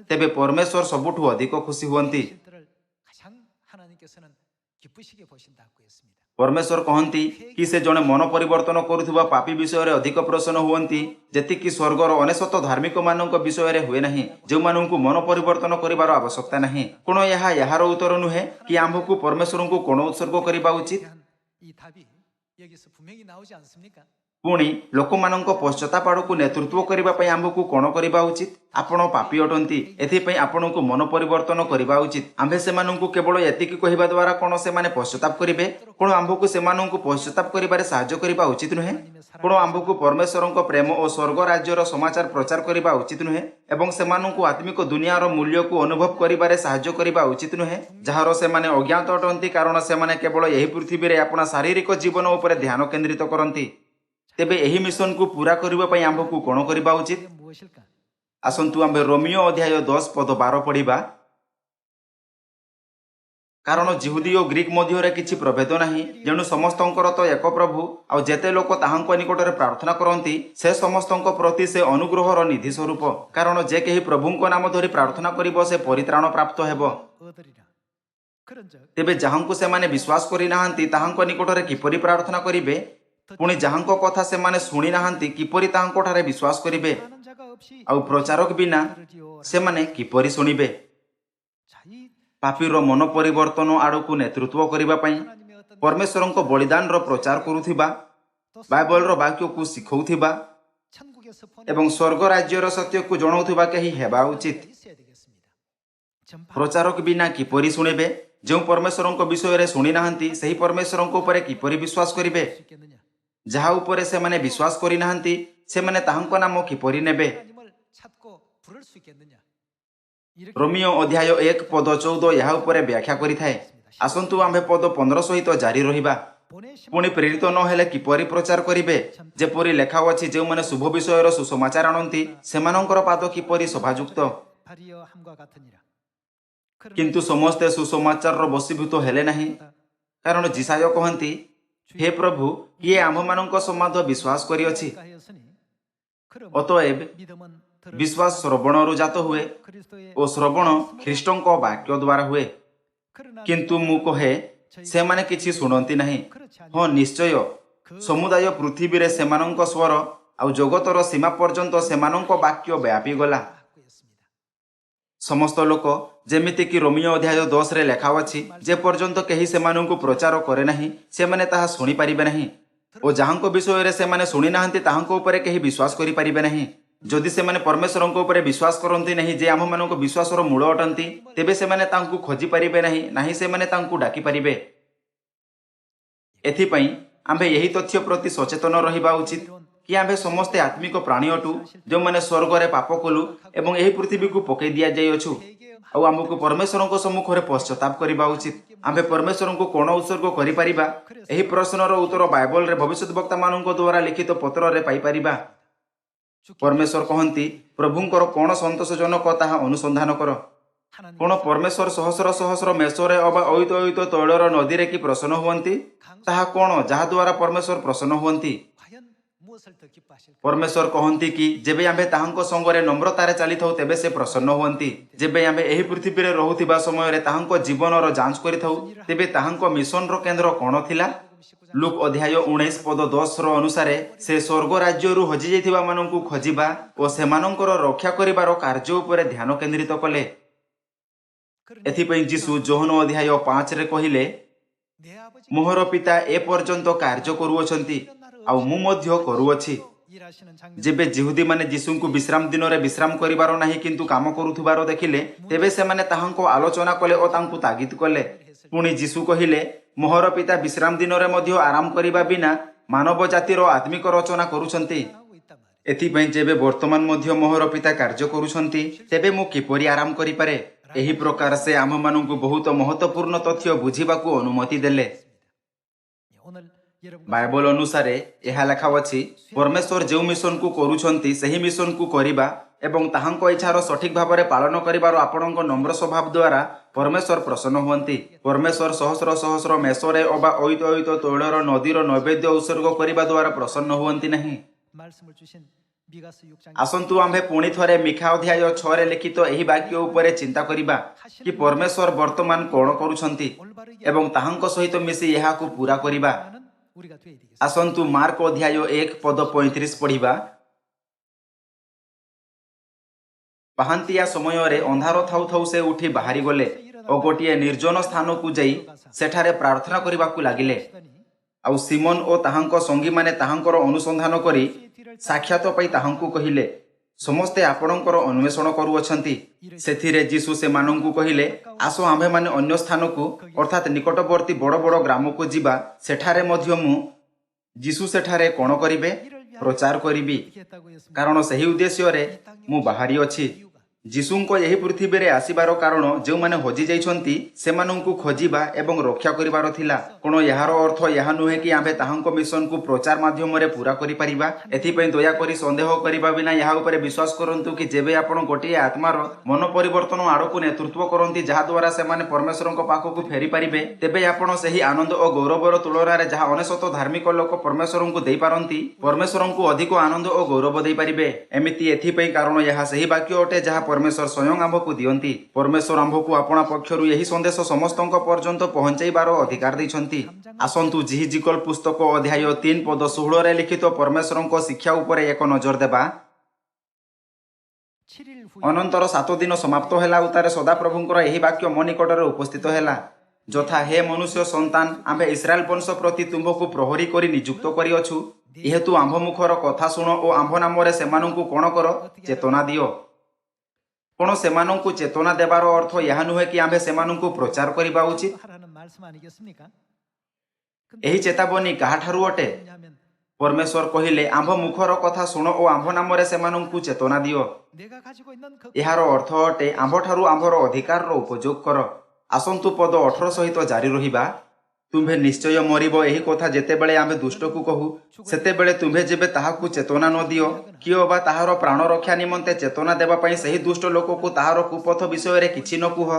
तेबे परमेश्वर सबुठु अधिक खुशी हुअंती। परमेश्वर कहती कि से जड़े मन परिवर्तन करुवा पापी विषय अधिक प्रसन्न हुअंती जेतिकी स्वर्गर अनेशत धार्मिक मानक विषय हुए नहीं जो मानू मन परिवर्तन करिवार आवश्यकता नहीं। कोण यार उत्तर नुहे कि आम्भकु परमेश्वर को कोण उत्सर्ग करने उचित। 이 답이 여기서 분명히 나오지 않습니까? पुणी लोक मानक पश्चाताप आड़क नेतृत्व करने आम्भकु कौन करवा उचित। आपण पापी अटंती एथिपाई आपण को मन परिवर्तन करवा उचित। आम्भे से केवल एतिकी कहवा द्वारा कौन से माने पश्चाताप करेंगे। कौन आम्भकु से पश्चाताप करिबारे साहाय्य करवा उचित नुहे। कौन आम्भकु परमेश्वर प्रेम और स्वर्ग राज्यर समाचार प्रचार करवा उचित नुहे एवं सेमानंकु आत्मिक दुनियार मूल्य को अनुभव करिबारे साहाय्य करवा उचित नुहे जार से माने अज्ञात अटंती कारण से माने केवल यही पृथ्वी रे अपना शारीरिक जीवन उपर ध्यान केंद्रित करती। तेबे एही मिशन को पूरा करबा पई आम्भकु कोन करबा उचित। 무엇일까? आसंतु आम्भे रोमियो अध्याय 10 पद 12 पढ़िबा। कारण जिहुदी और ग्रीक मध्य किछि प्रभेद नाही जेणु समस्तंकर तो एक प्रभु आ जेते लोक ताहांक निकटरे प्रार्थना करंती से समस्तंक प्रति से अनुग्रहर निधि स्वरूप। कारण जे केही प्रभुंक नाम धरि प्रार्थना करिबो से परित्राण प्राप्त हेबो। 얻으리라. 그런즉 तेबे जाहांकु से माने विश्वास करि नाहंती ताहांक निकटरे किपरि प्रार्थना करिबे। पुणी जाहांक कथा से माने सुनी नाहंती किपरि ताहांक ठारे विश्वास करिबे। 하는 자가 없이 आ प्रचारक बिना 들으리오. से माने किपरि सुनिबे। 자, 이 पापीर मन परिवर्तन आड़क नेतृत्व करने 하나님의 어떤 परमेश्वर बलिदान प्रचार करुथिबा बाइबल वाक्य को शिखौथिबा 천국에서 보낸 एवं स्वर्ग राज्यर सत्य को जणाउथिबा केही हेबा उचित। 있어야 되겠습니다. 전파 प्रचारक बिना किपरि सुनिबे। जो परमेश्वर विषय रे सुनी नाहंती सही परमेश्वर ऊपर किपरि विश्वास करिबे। 수 있겠느냐? जहा ऊपर से माने विश्वास करि नाहंती से माने ताहांक नाम किपरि नेबे। 하나님을 찾고 부를 수 있겠느냐? 이렇게 रोमियो अध्याय 1 पद 14 यहा ऊपर व्याख्या करिथाए। आसंतु आम्भे पद 15 सहित जारी रहिबा। 보내심 पुणी प्रेरित न हेले किपरि प्रचार करिबे। जेपरि लेखा अछि जे माने शुभ विषयर सुसमाचार आणंती सेमानंकर पाद किपरि शोभायुक्त। 발이여 함과 같으니라. 그러나 किंतु समस्ते सुसमाचार बसीभूत हेले नहीं। कारण जिसाय कहती हे प्रभु किए आम्भमानंक समाध विश्वास करिअछि। 하였으니 그럼 अतएव 믿음은 들을 विश्वास श्रवणरु जात हुए 그리스도의 और श्रवण ख्रीष्टंक वाक्य द्वारा हुए। 그러나 किंतु मु कहे से माने किछि सुनंती नहीं। 그렇지 않니? हाँ निश्चय समुदाय पृथ्वी रे सेमानंक स्वर आ जगतर सीमा पर्यंत सेमानंक वाक्य व्यापी गला। 하고 있습니다. समस्त लोक जेमिति कि रोमियो अध्याय 10 रे लेखा अछि जे पर्यंत केही सेमानंकु प्रचार करे नाही से माने ताहा सुनी परिबे नाही ओ जाहांक विषय रे से माने सुनी नाहंती ताहांक ऊपर केही विश्वास करि परिबे नाही। जदि से माने परमेश्वरंक ऊपर विश्वास करंती नहीं जे आम मानक विश्वासर मूल अटंती तेबे से माने तांकु खोजी परिबे नाही नाही से माने तांकु डाकी परिबे। एथिपई आम्भे यही तथ्य प्रति सचेतन रहिबा उचित कि आम्भे समस्ते आत्मिक प्राणी अटु जो माने स्वर्ग रे पाप कलु एवं एही पृथ्वी को पकई दिया जाय अछु आ आमको परमेश्वर सम्मुख रे पश्चाताप करबा उचित। आम्भे परमेश्वर को कोन उत्सर्ग करि परिबा एही प्रश्नर उत्तर बाइबल रे भविष्यद्वक्ता मानक द्वारा लिखित पत्र रे पाई परिबा। परमेश्वर कहती प्रभुंकर कोन संतोषजनक ताहा अनुसंधान कर। 하나님 कोन परमेश्वर सहस्र सहस्र मेषरे अबा अयुत अयुत तैलर नदी रे कि प्रसन्न हुअंती ताहा कोन जहा द्वारा परमेश्वर प्रसन्न हुअंती। 과연 무엇을 더 기뻐하실까? परमेश्वर कहती कि जेबे आम्भे ताहांक संगरे नम्रतारे चलिथौ तेबे से प्रसन्न हुअंती। जेबे आम्भे एही पृथ्वी रे रहुथिबा समय रे ताहांक जीवनर जांच करिथौ तेबे ताहांक मिशन रो केंद्र कोन थिला। लूक अध्याय 19 पद 10 रो अनुसारे से स्वर्ग राज्यरु हजि जाइथिबा माननकु खोजिबा ओ सेमानंकर रक्षा करिबार कार्य उपरे ध्यान केंद्रित कले। एथिपई जीसु जोहन अध्याय 5 रे कहिले 내 아버지 मोहर पिता ए पर्यंत कार्य करूअछंती आ मु मध्य करूअछि। 일하시는 장면 जेबे जिहुदी माने जीसुंकु विश्राम दिन रे विश्राम करिबार नाही किंतु काम करूथुबार देखिले तेबे से माने ताहांको आलोचना कले ओ तांकु तागिद कले। पुणी जीसु कहिले मोहर पिता विश्राम दिन रे मध्य आराम करिबा बिना मानव जातिर आत्मिक रचना करूछंती। 하고 있단 말이에요. एथिपई जेबे वर्तमान मध्य मोहर पिता कार्य करूछंती तेबे मु किपरि आराम करि पारे। एही प्रकार से आम माननकु बहुत महत्वपूर्ण तथ्य बुझिबाकू अनुमति देले। 오늘 여러분 बाइबल अनुसारे यह लेखा अछि परमेश्वर जो मिशन को करूछंती सही मिशन को करिबा एवं ताहांक इच्छार सठिक भाबरे पालन करिबार आपणक नम्र स्वभाव द्वारा परमेश्वर प्रसन्न हुअंती। परमेश्वर सहस्र सहस्र मेषरे अबा अयुत अयुत तैलर नदीर नैवेद्य उत्सर्ग करिबा द्वारा प्रसन्न हुअंती नहीं। 말씀을 주신 미가서 6장 ଆସନ୍ତୁ ଆମ୍ଭେ ପୁଣି ଥରେ ମିଖା ଅଧ୍ୟାୟ 6ରେ ଲିଖିତ ଏହି ବାକ୍ୟ ଉପରେ ଚିନ୍ତା କରିବା କି ପରମେଶ୍ୱର ବର୍ତ୍ତମାନ କ'ଣ କରୁଛନ୍ତି ଏବଂ ତାହାଙ୍କ ସହିତ ମିଶି ଏହାକୁ ପୂରା କରିବା। 하는 우리가 되어야 되겠습니다. ଆସନ୍ତୁ ମାର୍କ ଅଧ୍ୟାୟ 1 ପଦ 35 ପଢ଼ିବା। ପାହାନ୍ତିଆ ସମୟରେ ଅନ୍ଧାର ଥାଉ ଥାଉ ସେ ଉଠି ବାହାରିଗଲେ ଓ ଗୋଟିଏ ନିର୍ଜନ ସ୍ଥାନକୁ ଯାଇ ସେଠାରେ ପ୍ରାର୍ଥନା କରିବାକୁ ଲାଗିଲେ। ଆଉ ସିମୋନ ଓ ତାହାଙ୍କ ସଙ୍ଗୀମାନେ ତାହାଙ୍କର ଅନୁସନ୍ଧାନ କରି ସାକ୍ଷାତ ପାଇ ତାହାଙ୍କୁ କହିଲେ, ସମସ୍ତେ ଆପଣଙ୍କର ଅନ୍ୱେଷଣ କରୁଅଛନ୍ତି। ସେଥିରେ ଯୀଶୁ ସେମାନଙ୍କୁ କହିଲେ, ଆସ ଆମ୍ଭେମାନେ ଅନ୍ୟ ସ୍ଥାନକୁ ଅର୍ଥାତ୍ ନିକଟବର୍ତ୍ତୀ ବଡ଼ ବଡ଼ ଗ୍ରାମକୁ ଯିବା, ସେଠାରେ ମଧ୍ୟ ମୁଁ ଯୀଶୁ ସେଠାରେ କ'ଣ କରିବେ? ପ୍ରଚାର କରିବି, କାରଣ ସେହି ଉଦ୍ଦେଶ୍ୟରେ ମୁଁ ବାହାରିଅଛି। ଯୀଶୁଙ୍କ ଏହି ପୃଥିବୀରେ ଆସିବାର କାରଣ ଯେଉଁମାନେ ହଜିଯାଇଛନ୍ତି ସେମାନଙ୍କୁ ଖୋଜିବା ଏବଂ ରକ୍ଷା କରିବାର ଥିଲା। କ'ଣ ଏହାର ଅର୍ଥ ଏହା ନୁହେଁ କି ଆମ୍ଭେ ତାହାଙ୍କ ମିଶନକୁ ପ୍ରଚାର ମାଧ୍ୟମରେ ପୂରା କରିପାରିବା? ଏଥିପାଇଁ ଦୟାକରି ସନ୍ଦେହ କରିବା ବିନା ଏହା ଉପରେ ବିଶ୍ୱାସ କରନ୍ତୁ କି ଯେବେ ଆପଣ ଗୋଟିଏ ଆତ୍ମାର ମନ ପରିବର୍ତ୍ତନ ଆଡ଼କୁ ନେତୃତ୍ୱ କରନ୍ତି ଯାହାଦ୍ୱାରା ସେମାନେ ପରମେଶ୍ୱରଙ୍କ ପାଖକୁ ଫେରିପାରିବେ, ତେବେ ଆପଣ ସେହି ଆନନ୍ଦ ଓ ଗୌରବର ତୁଳନାରେ ଯାହା ଅନେଶତ ଧାର୍ମିକ ଲୋକ ପରମେଶ୍ୱରଙ୍କୁ ଦେଇପାରନ୍ତି, ପରମେଶ୍ୱରଙ୍କୁ ଅଧିକ ଆନନ୍ଦ ଓ ଗୌରବ ଦେଇପାରିବେ। ଏମିତି ଏଥିପାଇଁ କାରଣ ଏହା ସେହି ବାକ୍ୟ ଅଟେ ଯାହା ପରମେଶ୍ୱର ସ୍ୱୟଂ ଆମ୍ଭକୁ ଦିଅନ୍ତି। ପରମେଶ୍ୱର ଆମ୍ଭକୁ ଆପଣା ପକ୍ଷରୁ ଏହି ସନ୍ଦେଶ ସମସ୍ତଙ୍କ ପର୍ଯ୍ୟନ୍ତ ପହଞ୍ଚାଇବାର ଅଧିକାର ଦେଇଛନ୍ତି। ଆସନ୍ତୁ ଜିହିଜିକଲ ପୁସ୍ତକ ଅଧ୍ୟାୟ 3 ପଦ 16ରେ ଲିଖିତ ପରମେଶ୍ୱରଙ୍କ ଶିକ୍ଷା ଉପରେ ଏକ ନଜର ଦେବା। 7일 후에 ଅନନ୍ତର 7 ଦିନ ସମାପ୍ତ ହେଲା ଉତ୍ତାରେ ସଦାପ୍ରଭୁଙ୍କର ଏହି ବାକ୍ୟ ମୋ ନିକଟରେ ଉପସ୍ଥିତ ହେଲା, ଯଥା ହେ ମନୁଷ୍ୟ ସନ୍ତାନ, ଆମ୍ଭେ ଇସ୍ରାଏଲ ବଂଶ ପ୍ରତି ତୁମ୍ଭକୁ ପ୍ରହରୀ କରି ନିଯୁକ୍ତ କରିଅଛୁ। ଯେହେତୁ ଆମ୍ଭ ମୁଖର କଥା ଶୁଣ ଓ ଆମ୍ଭ ନାମରେ ସେମାନଙ୍କୁ କ'ଣ କର? ଚେତନା ଦିଅ। କ'ଣ ସେମାନଙ୍କୁ ଚେତନା ଦେବାର ଅର୍ଥ ଏହା ନୁହେଁ କି ଆମ୍ଭେ ସେମାନଙ୍କୁ ପ୍ରଚାର କରିବା ଉଚିତ? 하라는 말씀 아니겠습니까? ଏହି ଚେତାବନୀ କାହାଠାରୁ ଅଟେ? 왜냐하면 ପରମେଶ୍ୱର କହିଲେ, ଆମ୍ଭ ମୁଖର କଥା ଶୁଣ ଓ ଆମ୍ଭ ନାମରେ ସେମାନଙ୍କୁ ଚେତନା ଦିଅ। 내가 가지고 있는 그 ଏହାର ଅର୍ଥ ଅଟେ ଆମ୍ଭଠାରୁ ଆମ୍ଭର ଅଧିକାରର ଉପଯୋଗ କର। ଆସନ୍ତୁ ପଦ 18 ସହିତ ଜାରି ରହିବା। ତୁମ୍ଭେ ନିଶ୍ଚୟ ମରିବ, ଏହି କଥା ଯେତେବେଳେ ଆମ୍ଭେ ଦୁଷ୍ଟକୁ କହୁ, ସେତେବେଳେ ତୁମ୍ଭେ ଯେବେ ତାହାକୁ ଚେତନା ନ ଦିଅ, କିଏ ଅବା ତାହାର ପ୍ରାଣ ରକ୍ଷା ନିମନ୍ତେ ଚେତନା ଦେବା ପାଇଁ ସେହି ଦୁଷ୍ଟ ଲୋକକୁ ତାହାର କୁପଥ ବିଷୟରେ କିଛି ନ କୁହ,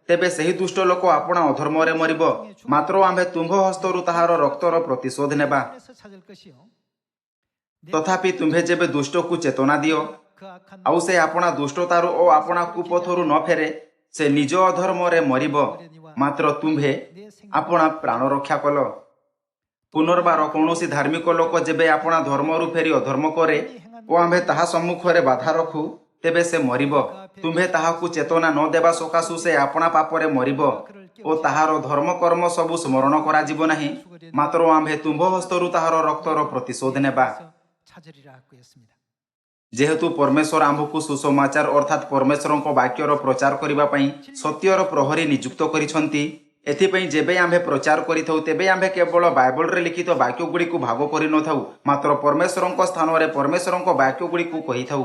ତେବେ ସେହି ଦୁଷ୍ଟ ଲୋକ ଆପଣା ଅଧର୍ମରେ ମରିବ, ମାତ୍ର ଆମ୍ଭେ ତୁମ୍ଭ ହସ୍ତରୁ ତାହାର ରକ୍ତର ପ୍ରତିଶୋଧ ନେବା। 손에서 찾을 것이요. ତଥାପି ତୁମ୍ଭେ ଯେବେ ଦୁଷ୍ଟକୁ ଚେତନା ଦିଅ, 그 악한 ଆଉ ସେ ଆପଣା ଦୁଷ୍ଟତାରୁ ଓ ଆପଣା କୁପଥରୁ ନ ଫେରେ, ସେ ନିଜ ଅଧର୍ମରେ ମରିବ, ମାତ୍ର ତୁମ୍ଭେ ଆପଣା ପ୍ରାଣ ରକ୍ଷା କଲ। ପୁନର୍ବାର କୌଣସି ଧାର୍ମିକ ଲୋକ ଯେବେ ଆପଣା ଧର୍ମରୁ ଫେରି ଅଧର୍ମ କରେ ଓ ଆମ୍ଭେ ତାହା ସମ୍ମୁଖରେ ବାଧା ରଖୁ, ତେବେ ସେ ମରିବ। ତୁମ୍ଭେ ତାହାକୁ ଚେତନା ନ ଦେବା ସକାଶୁ ସେ ଆପଣା ପାପରେ ମରିବ ଓ ତାହାର ଧର୍ମକର୍ମ ସବୁ ସ୍ମରଣ କରାଯିବ ନାହିଁ, ମାତ୍ର ଆମ୍ଭେ ତୁମ୍ଭ ହସ୍ତରୁ ତାହାର ରକ୍ତର ପ୍ରତିଶୋଧ ନେବା। 찾으리라고 했습니다. ଯେହେତୁ ପରମେଶ୍ୱର ଆମ୍ଭକୁ ସୁସମାଚାର ଅର୍ଥାତ୍ ପରମେଶ୍ୱରଙ୍କ ବାକ୍ୟର ପ୍ରଚାର କରିବା ପାଇଁ ସତ୍ୟର ପ୍ରହରୀ ନିଯୁକ୍ତ କରିଛନ୍ତି, ଏଥିପାଇଁ ଯେବେ ଆମ୍ଭେ ପ୍ରଚାର କରିଥାଉ ତେବେ ଆମ୍ଭେ କେବଳ ବାଇବଲରେ ଲିଖିତ ବାକ୍ୟଗୁଡ଼ିକୁ ଭାଗ କରିନଥାଉ, ମାତ୍ର ପରମେଶ୍ୱରଙ୍କ ସ୍ଥାନରେ ପରମେଶ୍ୱରଙ୍କ ବାକ୍ୟଗୁଡ଼ିକୁ କହିଥାଉ।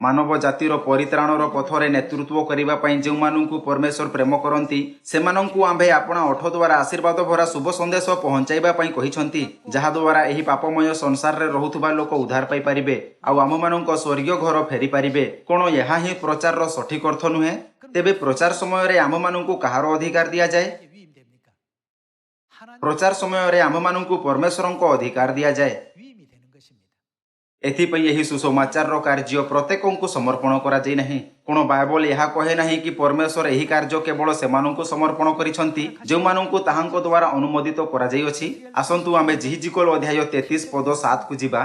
ମାନବ ଜାତିର ପରିତ୍ରାଣର ପଥରେ ନେତୃତ୍ୱ କରିବା ପାଇଁ ଯେଉଁମାନଙ୍କୁ ପରମେଶ୍ୱର ପ୍ରେମ କରନ୍ତି, ସେମାନଙ୍କୁ ଆମ୍ଭେ ଆପଣା ଓଠ ଦ୍ୱାରା ଆଶୀର୍ବାଦ ଭରା ଶୁଭ ସନ୍ଦେଶ ପହଞ୍ଚାଇବା ପାଇଁ କହିଛନ୍ତି, ଯାହାଦ୍ୱାରା ଏହି ପାପମୟ ସଂସାରରେ ରହୁଥିବା ଲୋକ ଉଦ୍ଧାର ପାଇପାରିବେ ଆଉ ଆମ୍ଭମାନଙ୍କ ସ୍ୱର୍ଗୀୟ ଘର ଫେରିପାରିବେ। କ'ଣ ଏହା ହିଁ ପ୍ରଚାରର ସଠିକ ଅର୍ଥ ନୁହେଁ? ତେବେ ପ୍ରଚାର ସମୟରେ ଆମ୍ଭମାନଙ୍କୁ କାହାର ଅଧିକାର ଦିଆଯାଏ? 이게 위임됩니까? 하나님 ପ୍ରଚାର ସମୟରେ ଆମ୍ଭମାନଙ୍କୁ ପରମେଶ୍ୱରଙ୍କ ଅଧିକାର ଦିଆଯାଏ। 위임이 되는 것입니다. ଏଥିପାଇଁ ଏହି ସୁସମାଚାରର କାର୍ଯ୍ୟ ପ୍ରତ୍ୟେକଙ୍କୁ ସମର୍ପଣ କରାଯାଇ ନାହିଁ। କ'ଣ ବାଇବଲ ଏହା କହେ ନାହିଁ କି ପରମେଶ୍ୱର ଏହି କାର୍ଯ୍ୟ କେବଳ ସେମାନଙ୍କୁ ସମର୍ପଣ କରିଛନ୍ତି ଯେଉଁମାନଙ୍କୁ ତାହାଙ୍କ ଦ୍ୱାରା ଅନୁମୋଦିତ କରାଯାଇଅଛି? ଆସନ୍ତୁ ଆମେ ଜିହିଜିକଲ ଅଧ୍ୟାୟ 33 ପଦ 7କୁ ଯିବା।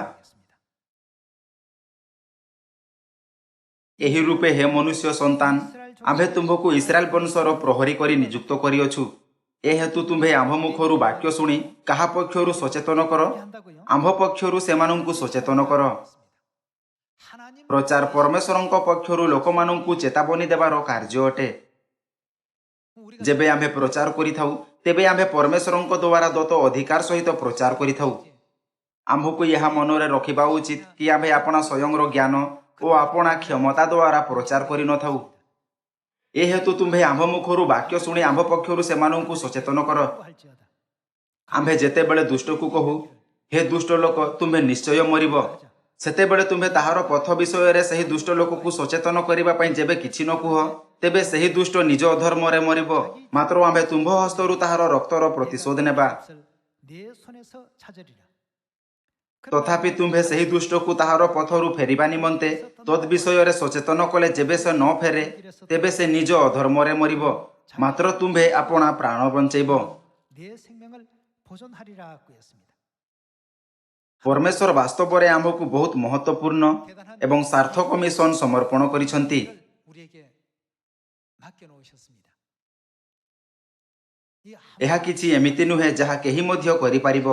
ଏହି ରୂପେ ହେ ମନୁଷ୍ୟ ସନ୍ତାନ, ଆମ୍ଭେ ତୁମ୍ଭକୁ ଇସ୍ରାଏଲ ବଂଶର ପ୍ରହରୀ କରି ନିଯୁକ୍ତ କରିଅଛୁ। ଏ ହେତୁ ତୁମ୍ଭେ ଆମ୍ଭ ମୁଖରୁ ବାକ୍ୟ ଶୁଣି କାହା ପକ୍ଷରୁ ସଚେତନ କର? 한다고요? ଆମ୍ଭ ପକ୍ଷରୁ ସେମାନଙ୍କୁ ସଚେତନ କର। 하나님 ପ୍ରଚାର ପରମେଶ୍ୱରଙ୍କ ପକ୍ଷରୁ ଲୋକମାନଙ୍କୁ ଚେତାବନୀ ଦେବାର କାର୍ଯ୍ୟ ଅଟେ। 우리가 ଯେବେ ଆମ୍ଭେ ପ୍ରଚାର କରିଥାଉ, ତେବେ ଆମ୍ଭେ ପରମେଶ୍ୱରଙ୍କ ଦ୍ୱାରା ଦତ୍ତ ଅଧିକାର ସହିତ ପ୍ରଚାର କରିଥାଉ। ଆମ୍ଭକୁ ଏହା ମନରେ ରଖିବା ଉଚିତ କି ଆମ୍ଭେ ଆପଣା ସ୍ୱୟଂର ଜ୍ଞାନ ଓ ଆପଣା କ୍ଷମତା ଦ୍ୱାରା ପ୍ରଚାର କରିନଥାଉ। ଏ ହେତୁ ତୁମ୍ଭେ ଆମ୍ଭ ମୁଖରୁ ବାକ୍ୟ ଶୁଣି ଆମ୍ଭ ପକ୍ଷରୁ ସେମାନଙ୍କୁ ସଚେତନ କର। 할지어다. ଆମ୍ଭେ ଯେତେବେଳେ ଦୁଷ୍ଟକୁ କହୁ, ହେ ଦୁଷ୍ଟ ଲୋକ, ତୁମ୍ଭେ ନିଶ୍ଚୟ ମରିବ, ସେତେବେଳେ ତୁମ୍ଭେ ତାହାର ପଥ ବିଷୟରେ ସେହି ଦୁଷ୍ଟ ଲୋକକୁ ସଚେତନ କରିବା ପାଇଁ ଯେବେ କିଛି ନ କୁହ, ତେବେ ସେହି ଦୁଷ୍ଟ ନିଜ ଅଧର୍ମରେ ମରିବ, ମାତ୍ର ଆମ୍ଭେ ତୁମ୍ଭ ହସ୍ତରୁ ତାହାର ରକ୍ତର ପ୍ରତିଶୋଧ ନେବା। 내 손에서 찾으리라. ତଥାପି ତୁମ୍ଭେ ସେହି ଦୁଷ୍ଟକୁ ତାହାର ପଥରୁ ଫେରିବା ନିମନ୍ତେ ତଦ୍ ବିଷୟରେ ସଚେତନ କଲେ ଯେବେ ସେ ନ ଫେରେ ତେବେ ସେ ନିଜ ଅଧର୍ମରେ ମରିବ, ମାତ୍ର ତୁମ୍ଭେ ଆପଣା ପ୍ରାଣ ବଞ୍ଚେଇବ। 내 생명을 보존하리라고 했습니다. ପରମେଶ୍ୱର ବାସ୍ତବରେ ଆମକୁ ବହୁତ ମହତ୍ୱପୂର୍ଣ୍ଣ ଏବଂ ସାର୍ଥକ ମିଶନ ସମର୍ପଣ କରିଛନ୍ତି। 우리에게 맡겨놓으셨습니다. 이 ଏହା କିଛି ଏମିତି ନୁହେଁ ଯାହା କେହି ମଧ୍ୟ କରିପାରିବ।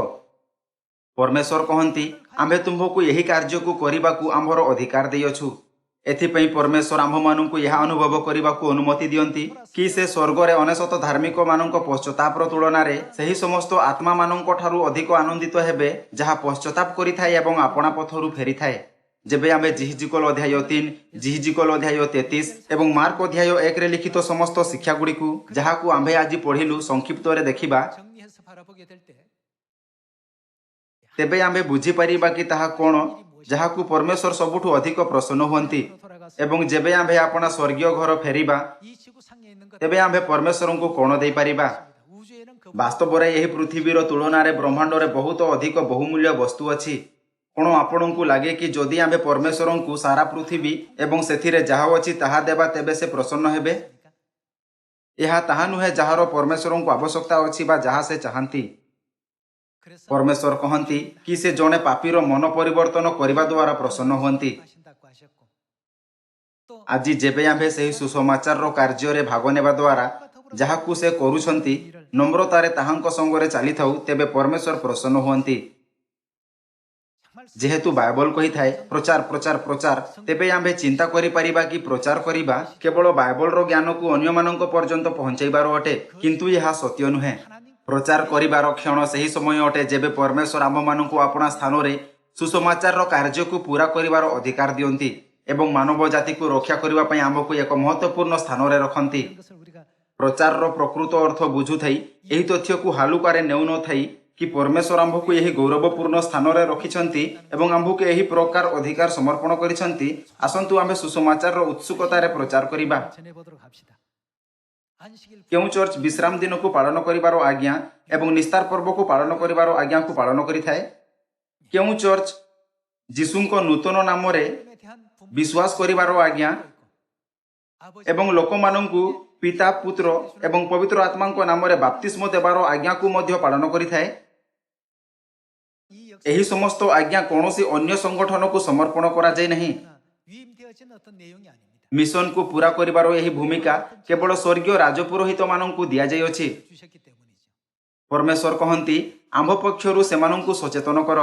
ପରମେଶ୍ୱର କହନ୍ତି, ଆମ୍ଭେ ତୁମ୍ଭକୁ ଏହି କାର୍ଯ୍ୟକୁ କରିବାକୁ ଆମର ଅଧିକାର ଦେଇଅଛୁ। ଏଥିପାଇଁ ପରମେଶ୍ୱର ଆମ୍ଭମାନଙ୍କୁ ଏହା ଅନୁଭବ କରିବାକୁ ଅନୁମତି ଦିଅନ୍ତି କି ସେ ସ୍ୱର୍ଗରେ ଅନେଶତ ଧାର୍ମିକମାନଙ୍କ ପଶ୍ଚାତାପର ତୁଳନାରେ ସେହି ସମସ୍ତ ଆତ୍ମାମାନଙ୍କ ଠାରୁ ଅଧିକ ଆନନ୍ଦିତ ହେବେ ଯାହା ପଶ୍ଚାତାପ କରିଥାଏ ଏବଂ ଆପଣା ପଥରୁ ଫେରିଥାଏ। ଯେବେ ଆମ୍ଭେ ଜିହିଜିକଲ ଅଧ୍ୟାୟ 3, ଜିହିଜିକଲ ଅଧ୍ୟାୟ 33 ଏବଂ ମାର୍କ ଅଧ୍ୟାୟ 1ରେ ଲିଖିତ ସମସ୍ତ ଶିକ୍ଷାଗୁଡ଼ିକୁ ଯାହାକୁ ଆମ୍ଭେ ଆଜି ପଢ଼ିଲୁ ସଂକ୍ଷିପ୍ତରେ ଦେଖିବା, 정리해서 바라보게 될 때 ତେବେ ଆମ୍ଭେ ବୁଝିପାରିବା କି ତାହା କ'ଣ ଯାହାକୁ ପରମେଶ୍ୱର ସବୁଠୁ ଅଧିକ ପ୍ରସନ୍ନ ହୁଅନ୍ତି। ଏବଂ ଯେବେ ଆମ୍ଭେ ଆପଣା ସ୍ୱର୍ଗୀୟ ଘର ଫେରିବା 이 지구상에 있는 것 ତେବେ ଆମ୍ଭେ ପରମେଶ୍ୱରଙ୍କୁ କ'ଣ ଦେଇପାରିବା? 우주에는 그 ବାସ୍ତବରେ ଏହି ପୃଥିବୀର ତୁଳନାରେ ବ୍ରହ୍ମାଣ୍ଡରେ ବହୁତ ଅଧିକ ବହୁମୂଲ୍ୟ ବସ୍ତୁ ଅଛି। କ'ଣ ଆପଣଙ୍କୁ ଲାଗେ କି ଯଦି ଆମ୍ଭେ ପରମେଶ୍ୱରଙ୍କୁ ସାରା ପୃଥିବୀ ଏବଂ ସେଥିରେ ଯାହା ଅଛି ତାହା ଦେବା ତେବେ ସେ ପ୍ରସନ୍ନ ହେବେ? ଏହା ତାହା ନୁହେଁ ଯାହାର ପରମେଶ୍ୱରଙ୍କୁ ଆବଶ୍ୟକତା ଅଛି ବା ଯାହା ସେ ଚାହାନ୍ତି। 그래서 ପରମେଶ୍ୱର କହନ୍ତି କି ସେ ଜଣେ ପାପୀର ମନ ପରିବର୍ତ୍ତନ କରିବା ଦ୍ୱାରା ପ୍ରସନ୍ନ ହୁଅନ୍ତି। 하신다고 하셨고 또 ଆଜି ଯେବେ ଆମ୍ଭେ ସେହି ସୁସମାଚାରର କାର୍ଯ୍ୟରେ ଭାଗ ନେବା ଦ୍ୱାରା ଯାହାକୁ ସେ କରୁଛନ୍ତି ନମ୍ରତାରେ ତାହାଙ୍କ ସଙ୍ଗରେ ଚାଲିଥାଉ ତେବେ ପରମେଶ୍ୱର ପ୍ରସନ୍ନ ହୁଅନ୍ତି। 정말 ଯେହେତୁ ବାଇବଲ କହିଥାଏ ପ୍ରଚାର ପ୍ରଚାର ପ୍ରଚାର, ତେବେ ଆମ୍ଭେ ଚିନ୍ତା କରିପାରିବା କି ପ୍ରଚାର କରିବା କେବଳ ବାଇବଲର ଜ୍ଞାନକୁ ଅନ୍ୟମାନଙ୍କ ପର୍ଯ୍ୟନ୍ତ ପହଞ୍ଚାଇବାର ଅଟେ, କିନ୍ତୁ ଏହା ସତ୍ୟ ନୁହେଁ। ପ୍ରଚାର କରିବାର କ୍ଷଣ ସେହି ସମୟ ଅଟେ ଯେବେ ପରମେଶ୍ୱର ଆମ୍ଭମାନଙ୍କୁ ଆପଣା ସ୍ଥାନରେ ସୁସମାଚାରର କାର୍ଯ୍ୟକୁ ପୂରା କରିବାର ଅଧିକାର ଦିଅନ୍ତି ଏବଂ ମାନବ ଜାତିକୁ ରକ୍ଷା କରିବା ପାଇଁ ଆମକୁ ଏକ ମହତ୍ୱପୂର୍ଣ୍ଣ ସ୍ଥାନରେ ରଖନ୍ତି। 이런 것을 우리가 ପ୍ରଚାରର ପ୍ରକୃତ ଅର୍ଥ ବୁଝୁଥାଇ ଏହି ତଥ୍ୟକୁ ହାଲୁକାରେ ନେଉନଥାଇ କି ପରମେଶ୍ୱର ଆମ୍ଭକୁ ଏହି ଗୌରବପୂର୍ଣ୍ଣ ସ୍ଥାନରେ ରଖିଛନ୍ତି ଏବଂ ଆମ୍ଭକୁ ଏହି ପ୍ରକାର ଅଧିକାର ସମର୍ପଣ କରିଛନ୍ତି, ଆସନ୍ତୁ ଆମ୍ଭେ ସୁସମାଚାରର ଉତ୍ସୁକତାରେ ପ୍ରଚାର କରିବା। 전해보도록 합시다. 안식일 କେଉଁ ଚର୍ଚ୍ଚ ବିଶ୍ରାମ ଦିନକୁ ପାଳନ କରିବାର ଆଜ୍ଞା ଏବଂ ନିସ୍ତାର ପର୍ବକୁ ପାଳନ କରିବାର ଆଜ୍ଞାକୁ ପାଳନ କରିଥାଏ? କେଉଁ ଚର୍ଚ୍ଚ ଯୀଶୁଙ୍କ ନୂତନ ନାମରେ 에 대한 분명한 ବିଶ୍ୱାସ କରିବାର ଆଜ୍ଞା 아버지 ଏବଂ ଲୋକମାନଙ୍କୁ ପିତା, ପୁତ୍ର ଏବଂ ପବିତ୍ର ଆତ୍ମାଙ୍କ ନାମରେ ବାପ୍ତିସ୍ମ ଦେବାର ଆଜ୍ଞାକୁ ମଧ୍ୟ ପାଳନ କରିଥାଏ? 이 ଏହି ସମସ୍ତ ଆଜ୍ଞା କୌଣସି ଅନ୍ୟ ସଂଗଠନକୁ ସମର୍ପଣ କରାଯାଇ ନାହିଁ। 역사나 위임되어진 어떤 내용이 아닙니다. ମିଶନକୁ ପୂରା କରିବାର ଏହି ଭୂମିକା କେବଳ ସ୍ୱର୍ଗୀୟ ରାଜପୁରୋହିତମାନଙ୍କୁ ଦିଆଯାଇଅଛି। 주셨기 때문이죠. ପରମେଶ୍ୱର କହନ୍ତି, ଆମ୍ଭ ପକ୍ଷରୁ ସେମାନଙ୍କୁ ସଚେତନ କର।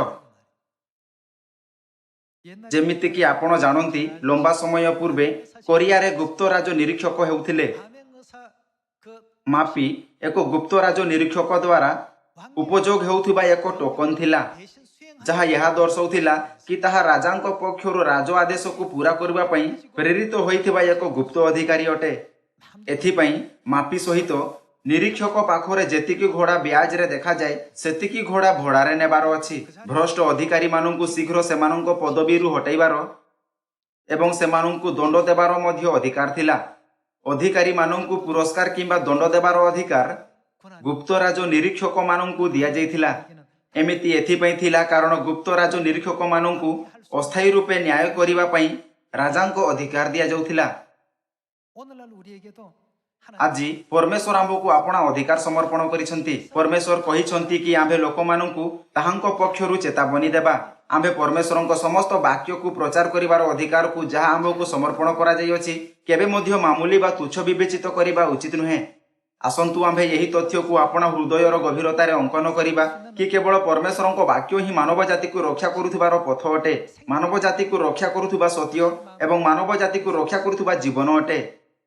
옛날에 ଯେମିତିକି ଆପଣ ଜାଣନ୍ତି, ଲମ୍ବା ସମୟ ପୂର୍ବେ କୋରିଆରେ ଗୁପ୍ତ ରାଜ ନିରୀକ୍ଷକ ହେଉଥିଲେ। 감행의사 그 ମାପି ଏକ ଗୁପ୍ତ ରାଜ ନିରୀକ୍ଷକ ଦ୍ୱାରା ଉପଯୋଗ ହେଉଥିବା ଏକ ଟୋକନ ଥିଲା, 대신 수행하는 ଯାହା ଏହା ଦର୍ଶାଉଥିଲା କି ତାହା ରାଜାଙ୍କ ପକ୍ଷରୁ ରାଜ ଆଦେଶକୁ ପୂରା କରିବା ପାଇଁ ପ୍ରେରିତ ହୋଇଥିବା ଏକ ଗୁପ୍ତ ଅଧିକାରୀ ଅଟେ। ଏଥିପାଇଁ ମାପି ସହିତ ନିରୀକ୍ଷକ ପାଖରେ ଯେତିକି ଘୋଡ଼ା ବ୍ୟାଜରେ ଦେଖାଯାଏ ସେତିକି ଘୋଡ଼ା ଭଡ଼ାରେ ନେବାର ଅଛି। ଭ୍ରଷ୍ଟ ଅଧିକାରୀମାନଙ୍କୁ ଶୀଘ୍ର ସେମାନଙ୍କ ପଦବୀରୁ ହଟାଇବାର ଏବଂ ସେମାନଙ୍କୁ ଦଣ୍ଡ ଦେବାର ମଧ୍ୟ ଅଧିକାର ଥିଲା। ଅଧିକାରୀମାନଙ୍କୁ ପୁରସ୍କାର କିମ୍ବା ଦଣ୍ଡ ଦେବାର ଅଧିକାର ଗୁପ୍ତରାଜ ନିରୀକ୍ଷକମାନଙ୍କୁ ଦିଆଯାଇଥିଲା। ଏମିତି ଏଥିପାଇଁ ଥିଲା କାରଣ ଗୁପ୍ତରାଜ ନିରୀକ୍ଷକମାନଙ୍କୁ ଅସ୍ଥାୟୀ ରୂପେ ନ୍ୟାୟ କରିବା ପାଇଁ ରାଜାଙ୍କ ଅଧିକାର ଦିଆଯାଉଥିଲା। 오늘날 우리에게도 하나 ଆଜି ପରମେଶ୍ୱର ଆମ୍ଭକୁ ଆପଣା ଅଧିକାର ସମର୍ପଣ କରିଛନ୍ତି। ପରମେଶ୍ୱର କହିଛନ୍ତି କି ଆମ୍ଭେ ଲୋକମାନଙ୍କୁ ତାହାଙ୍କ ପକ୍ଷରୁ ଚେତାବନୀ ଦେବା। ଆମ୍ଭେ ପରମେଶ୍ୱରଙ୍କ ସମସ୍ତ ବାକ୍ୟକୁ ପ୍ରଚାର କରିବାର ଅଧିକାରକୁ ଯାହା ଆମ୍ଭକୁ ସମର୍ପଣ କରାଯାଇଅଛି କେବେ ମଧ୍ୟ ମାମୁଲି ବା ତୁଚ୍ଛ ବିବେଚିତ କରିବା ଉଚିତ ନୁହେଁ। ଆସନ୍ତୁ ଆମ୍ଭେ ଏହି ତଥ୍ୟକୁ ଆପଣା ହୃଦୟର ଗଭୀରତାରେ ଅଙ୍କନ କରିବା କି କେବଳ ପରମେଶ୍ୱରଙ୍କ ବାକ୍ୟ ହିଁ ମାନବ ଜାତିକୁ ରକ୍ଷା କରୁଥିବାର ପଥ ଅଟେ, ମାନବ ଜାତିକୁ ରକ୍ଷା କରୁଥିବା ସତ୍ୟ ଏବଂ ମାନବ ଜାତିକୁ ରକ୍ଷା କରୁଥିବା ଜୀବନ ଅଟେ।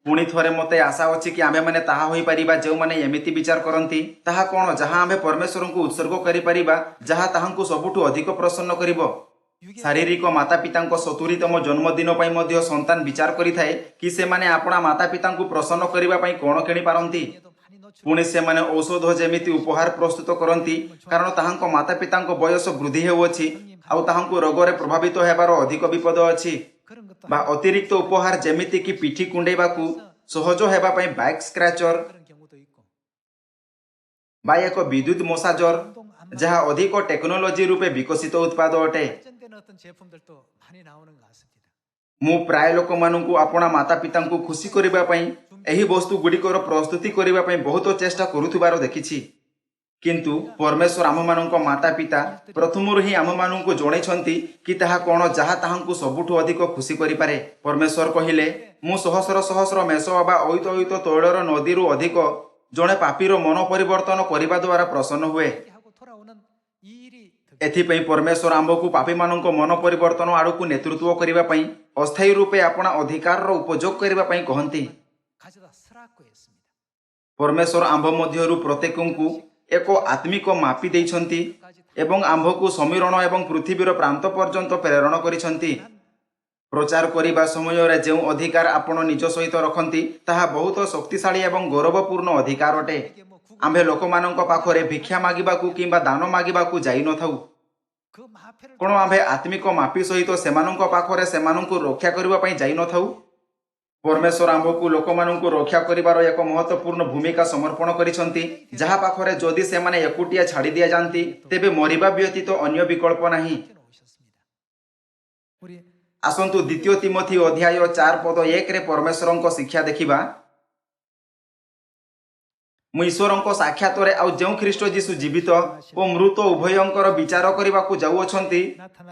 ପୁଣି ଥରେ ମୋତେ ଆଶା ଅଛି କି ଆମ୍ଭେମାନେ ତାହା ହୋଇପାରିବା ଯେଉଁମାନେ ଏମିତି ବିଚାର କରନ୍ତି, ତାହା କ'ଣ ଯାହା ଆମ୍ଭେ ପରମେଶ୍ୱରଙ୍କୁ ଉତ୍ସର୍ଗ କରିପାରିବା, ଯାହା ତାହାଙ୍କୁ ସବୁଠୁ ଅଧିକ ପ୍ରସନ୍ନ କରିବ। ଶାରୀରିକ ମାତାପିତାଙ୍କ 70ତମ ଜନ୍ମଦିନ ପାଇଁ ମଧ୍ୟ ସନ୍ତାନ ବିଚାର କରିଥାଏ କି ସେମାନେ ଆପଣା ମାତାପିତାଙ୍କୁ ପ୍ରସନ୍ନ କରିବା ପାଇଁ କ'ଣ କିଣିପାରନ୍ତି। 에도 많이 노출 ପୁଣି ସେମାନେ ଔଷଧ ଯେମିତି ଉପହାର ପ୍ରସ୍ତୁତ କରନ୍ତି କାରଣ ତାହାଙ୍କ ମାତାପିତାଙ୍କ ବୟସ ବୃଦ୍ଧି ହେଉଅଛି ଆଉ ତାହାଙ୍କୁ ରୋଗରେ ପ୍ରଭାବିତ ହେବାର ଅଧିକ ବିପଦ ଅଛି। 그런 것도 ବା ଅତିରିକ୍ତ ଉପହାର ଯେମିତିକି ପିଠି କୁଣ୍ଡେଇବାକୁ ସହଜ ହେବା ପାଇଁ ବାଇକ୍ ସ୍କ୍ରାଚର 그런 경우도 있고 ବା ଏକ ବିଦ୍ୟୁତ ମସାଜର ଯାହା ଅଧିକ ଟେକ୍ନୋଲୋଜି ରୂପେ ବିକଶିତ ଉତ୍ପାଦ ଅଟେ। 발전된 어떤 제품들도 많이 나오는 것 같습니다. ମୁଁ ପ୍ରାୟ ଲୋକମାନଙ୍କୁ ଆପଣା ମାତାପିତାଙ୍କୁ ଖୁସି କରିବା ପାଇଁ ଏହି ବସ୍ତୁ ଗୁଡ଼ିକର ପ୍ରସ୍ତୁତି କରିବା ପାଇଁ ବହୁତ ଚେଷ୍ଟା କରୁଥିବାର ଦେଖିଛି। କିନ୍ତୁ ପରମେଶ୍ୱର ଆମମାନଙ୍କ ମାତାପିତା ପ୍ରଥମରୁ ହିଁ ଆମମାନଙ୍କୁ ଜଣାଇଛନ୍ତି କି ତାହା କ'ଣ ଯାହା ତାହାଙ୍କୁ ସବୁଠୁ ଅଧିକ ଖୁସି କରିପାରେ। ପରମେଶ୍ୱର କହିଲେ, ମୁଁ ସହସ୍ର ସହସ୍ର ମେଷ ବା ଐତ ତୈଳର ନଦୀରୁ ଅଧିକ ଜଣେ ପାପୀର ମନ ପରିବର୍ତ୍ତନ କରିବା ଦ୍ୱାରା ପ୍ରସନ୍ନ ହୁଏ। 하고 돌아오는 이 일이 더 ଏଥିପାଇଁ ପରମେଶ୍ୱର ଆମ୍ଭକୁ ପାପୀମାନଙ୍କ ମନ ପରିବର୍ତ୍ତନ ଆଡ଼କୁ ନେତୃତ୍ୱ କରିବା ପାଇଁ ଅସ୍ଥାୟୀ ରୂପେ ଆପଣା ଅଧିକାରର ଉପଯୋଗ କରିବା ପାଇଁ କହନ୍ତି। 가져다 쓰라고 했습니다. ପରମେଶ୍ୱର ଆମ୍ଭ ମଧ୍ୟରୁ ପ୍ରତ୍ୟେକଙ୍କୁ ଏକ ଆତ୍ମିକ ମାପି ଦେଇଛନ୍ତି ଏବଂ ଆମ୍ଭକୁ ସମୀରଣ ଏବଂ ପୃଥିବୀର ପ୍ରାନ୍ତ ପର୍ଯ୍ୟନ୍ତ ପ୍ରେରଣ କରିଛନ୍ତି। ପ୍ରଚାର କରିବା ସମୟରେ ଯେଉଁ ଅଧିକାର ଆପଣ ନିଜ ସହିତ ରଖନ୍ତି ତାହା ବହୁତ ଶକ୍ତିଶାଳୀ ଏବଂ ଗୌରବପୂର୍ଣ୍ଣ ଅଧିକାର ଅଟେ। ଆମ୍ଭେ ଲୋକମାନଙ୍କ ପାଖରେ ଭିକ୍ଷା ମାଗିବାକୁ କିମ୍ବା ଦାନ ମାଗିବାକୁ ଯାଇନଥାଉ। 그 마패를 କ'ଣ ଆମ୍ଭେ ଆତ୍ମିକ ମାପି ସହିତ ସେମାନଙ୍କ ପାଖରେ ସେମାନଙ୍କୁ ରକ୍ଷା କରିବା ପାଇଁ ଯାଇନଥାଉ? ପରମେଶ୍ୱର ଆମ୍ଭକୁ ଲୋକମାନଙ୍କୁ ରକ୍ଷା କରିବାର ଏକ ମହତ୍ୱପୂର୍ଣ୍ଣ ଭୂମିକା ସମର୍ପଣ କରିଛନ୍ତି, ଯାହା ପାଖରେ ଯଦି ସେମାନେ ଏକୁଟିଆ ଛାଡ଼ି ଦିଆଯାନ୍ତି ତେବେ ମରିବା ବ୍ୟତୀତ ଅନ୍ୟ ବିକଳ୍ପ ନାହିଁ। 오셨습니다. 우리 ଆସନ୍ତୁ ଦ୍ୱିତୀୟ ତିମୋଥୀ ଅଧ୍ୟାୟ 4:1ରେ ପରମେଶ୍ୱରଙ୍କ ଶିକ୍ଷା ଦେଖିବା। ମୁଁ ଈଶ୍ୱରଙ୍କ ସାକ୍ଷାତରେ ଆଉ ଯେଉଁ ଖ୍ରୀଷ୍ଟ ଯୀଶୁ ଜୀବିତ ଓ ମୃତ ଉଭୟଙ୍କର ବିଚାର କରିବାକୁ ଯାଉଅଛନ୍ତି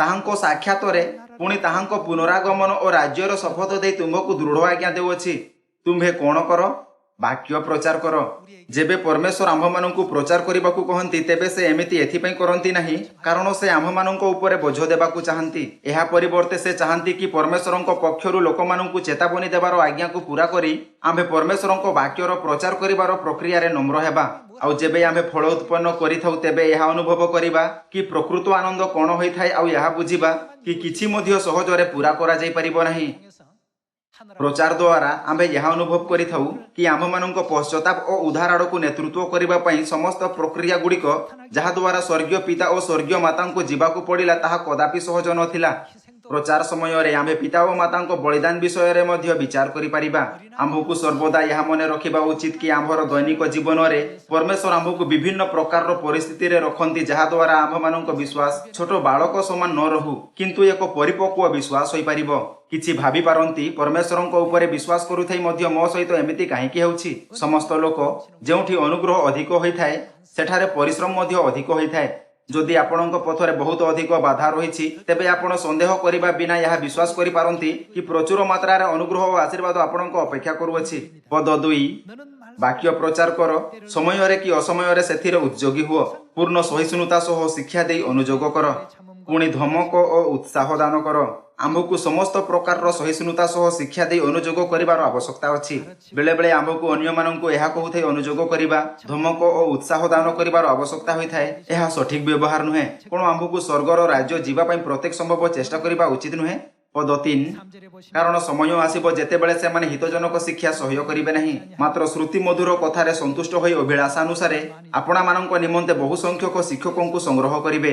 ତାହାଙ୍କ ସାକ୍ଷାତରେ ପୁଣି ତାହାଙ୍କ ପୁନରାଗମନ ଓ ରାଜ୍ୟର ଶପଥ ଦେଇ ତୁମ୍ଭକୁ ଦୃଢ଼ ଆଜ୍ଞା ଦେଉଅଛି। ତୁମ୍ଭେ କ'ଣ କର? ବାକ୍ୟ ପ୍ରଚାର କର। ଯେବେ ପରମେଶ୍ୱର ଆମ୍ଭମାନଙ୍କୁ ପ୍ରଚାର କରିବାକୁ କହନ୍ତି ତେବେ ସେ ଏମିତି ଏଥିପାଇଁ କରନ୍ତି ନାହିଁ କାରଣ ସେ ଆମ୍ଭମାନଙ୍କ ଉପରେ ବୋଝ ଦେବାକୁ ଚାହାନ୍ତି। ଏହା ପରିବର୍ତ୍ତେ ସେ ଚାହାନ୍ତି କି ପରମେଶ୍ୱରଙ୍କ ପକ୍ଷରୁ ଲୋକମାନଙ୍କୁ ଚେତାବନୀ ଦେବାର ଆଜ୍ଞାକୁ ପୂରା କରି ଆମ୍ଭେ ପରମେଶ୍ୱରଙ୍କ ବାକ୍ୟର ପ୍ରଚାର କରିବାର ପ୍ରକ୍ରିୟାରେ ନମ୍ର ହେବା। ଆଉ ଯେବେ ଆମ୍ଭେ ଫଳ ଉତ୍ପନ୍ନ କରିଥାଉ ତେବେ ଏହା ଅନୁଭବ କରିବା କି ପ୍ରକୃତ ଆନନ୍ଦ କ'ଣ ହୋଇଥାଏ ଆଉ ଏହା ବୁଝିବା କି କିଛି ମଧ୍ୟ ସହଜରେ ପୂରା କରାଯାଇପାରିବ ନାହିଁ। 통해서 하늘하고 ପ୍ରଚାର ଦ୍ୱାରା ଆମ୍ଭେ ଏହା ଅନୁଭବ କରିଥାଉ କି ଆମ୍ଭମାନଙ୍କ ପଶ୍ଚାତାପ ଓ ଉଦ୍ଧାର ଆଡ଼କୁ ନେତୃତ୍ୱ କରିବା ପାଇଁ ସମସ୍ତ ପ୍ରକ୍ରିୟା ଗୁଡ଼ିକ ଯାହାଦ୍ୱାରା ସ୍ୱର୍ଗୀୟ ପିତା ଓ ସ୍ୱର୍ଗୀୟ ମାତାଙ୍କୁ ଯିବାକୁ ପଡ଼ିଲା ତାହା କଦାପି ସହଜ ନଥିଲା। ପ୍ରଚାର ସମୟରେ ଆମ୍ଭେ ପିତା ଓ ମାତାଙ୍କ ବଳିଦାନ ବିଷୟରେ ମଧ୍ୟ ବିଚାର କରିପାରିବା। ଆମ୍ଭକୁ ସର୍ବଦା ଏହା ମନେ ରଖିବା ଉଚିତ କି ଆମ୍ଭର ଦୈନିକ ଜୀବନରେ ପରମେଶ୍ୱର ଆମ୍ଭକୁ ବିଭିନ୍ନ ପ୍ରକାରର ପରିସ୍ଥିତିରେ ରଖନ୍ତି ଯାହାଦ୍ୱାରା ଆମ୍ଭମାନଙ୍କ ବିଶ୍ୱାସ ଛୋଟ ବାଳକ ସମାନ ନ ରହୁ କିନ୍ତୁ ଏକ ପରିପକ୍ୱ ବିଶ୍ୱାସ ହୋଇପାରିବ। କିଛି ଭାବିପାରନ୍ତି ପରମେଶ୍ୱରଙ୍କ ଉପରେ ବିଶ୍ୱାସ କରୁଥାଇ ମଧ୍ୟ ମୋ ସହିତ ଏମିତି କାହିଁକି ହେଉଛି? ସମସ୍ତ ଲୋକ ଯେଉଁଠି ଅନୁଗ୍ରହ ଅଧିକ ହୋଇଥାଏ ସେଠାରେ ପରିଶ୍ରମ ମଧ୍ୟ ଅଧିକ ହୋଇଥାଏ। ଯଦି ଆପଣଙ୍କ ପଥରେ ବହୁତ ଅଧିକ ବାଧା ରହିଛି ତେବେ ଆପଣ ସନ୍ଦେହ କରିବା ବିନା ଏହା ବିଶ୍ୱାସ କରିପାରନ୍ତି କି ପ୍ରଚୁର ମାତ୍ରାରେ ଅନୁଗ୍ରହ ଓ ଆଶୀର୍ବାଦ ଆପଣଙ୍କ ଅପେକ୍ଷା କରୁଅଛି। ପଦ 2 너는 말 ବାକ୍ୟ ପ୍ରଚାର କର, ସମୟରେ କି ଅସମୟରେ ସେଥିରେ ଉଦ୍ଯୋଗୀ ହୁଅ, ପୂର୍ଣ୍ଣ ସହିଷ୍ଣୁତା ସହ ଶିକ୍ଷା ଦେଇ ଅନୁଯୋଗ କର, ପୁଣି ଧମକ ଓ ଉତ୍ସାହ ଦାନ କର। ଆମ୍ଭକୁ ସମସ୍ତ ପ୍ରକାରର ସହିଷ୍ଣୁତା ସହ ଶିକ୍ଷା ଦେଇ ଅନୁଯୋଗ କରିବାର ଆବଶ୍ୟକତା ଅଛି। ବେଳେବେଳେ ଆମ୍ଭକୁ ଅନ୍ୟମାନଙ୍କୁ ଏହା କହୁଥାଇ ଅନୁଯୋଗ କରିବା, ଧମକ ଓ ଉତ୍ସାହ ଦାନ କରିବାର ଆବଶ୍ୟକତା ହୋଇଥାଏ। ଏହା ସଠିକ ବ୍ୟବହାର ନୁହେଁ। କ'ଣ ଆମ୍ଭକୁ ସ୍ୱର୍ଗର ରାଜ୍ୟ ଯିବା ପାଇଁ ପ୍ରତ୍ୟେକ ସମ୍ଭବ ଚେଷ୍ଟା କରିବା ଉଚିତ ନୁହେଁ? ପଦ 3 3절에 보시면 କାରଣ ସମୟ ଆସିବ ଯେତେବେଳେ ସେମାନେ ହିତଜନକ ଶିକ୍ଷା ସହ୍ୟ କରିବେ ନାହିଁ, ମାତ୍ର ଶ୍ରୁତି ମଧୁର କଥାରେ ସନ୍ତୁଷ୍ଟ ହୋଇ ଅଭିଳାଷାନୁସାରେ ଆପଣାମାନଙ୍କ ନିମନ୍ତେ ବହୁ ସଂଖ୍ୟକ ଶିକ୍ଷକଙ୍କୁ ସଂଗ୍ରହ କରିବେ।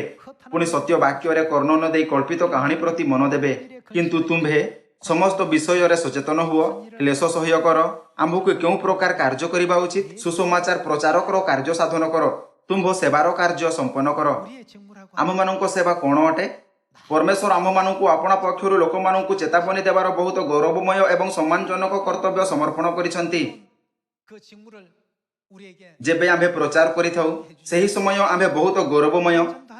ପୁଣି ସତ୍ୟ ବାକ୍ୟରେ କର୍ଣ୍ଣ ନ ଦେଇ କଳ୍ପିତ କାହାଣୀ ପ୍ରତି ମନ ଦେବେ। କିନ୍ତୁ ତୁମ୍ଭେ ସମସ୍ତ ବିଷୟରେ ସଚେତନ ହୁଅ, କ୍ଲେଶ ସହ୍ୟ କର। ଆମ୍ଭକୁ କେଉଁ ପ୍ରକାର କାର୍ଯ୍ୟ କରିବା ଉଚିତ? ସୁସମାଚାର ପ୍ରଚାରକର କାର୍ଯ୍ୟ ସାଧନ କର, ତୁମ୍ଭ ସେବାର କାର୍ଯ୍ୟ ସମ୍ପନ୍ନ କର। 우리의 직무라고 ଆମମାନଙ୍କ ସେବା କ'ଣ ଅଟେ? ପରମେଶ୍ୱର ଆମମାନଙ୍କୁ ଆପଣା ପକ୍ଷରୁ ଲୋକମାନଙ୍କୁ ଚେତାବନୀ ଦେବାର ବହୁତ ଗୌରବମୟ ଏବଂ ସମ୍ମାନଜନକ କର୍ତ୍ତବ୍ୟ ସମର୍ପଣ କରିଛନ୍ତି। 그 직무를 우리에게 ଯେବେ ଆମ୍ଭେ ପ୍ରଚାର କରିଥାଉ ସେହି ସମୟ ଆମ୍ଭେ ବହୁତ ଗୌରବମୟ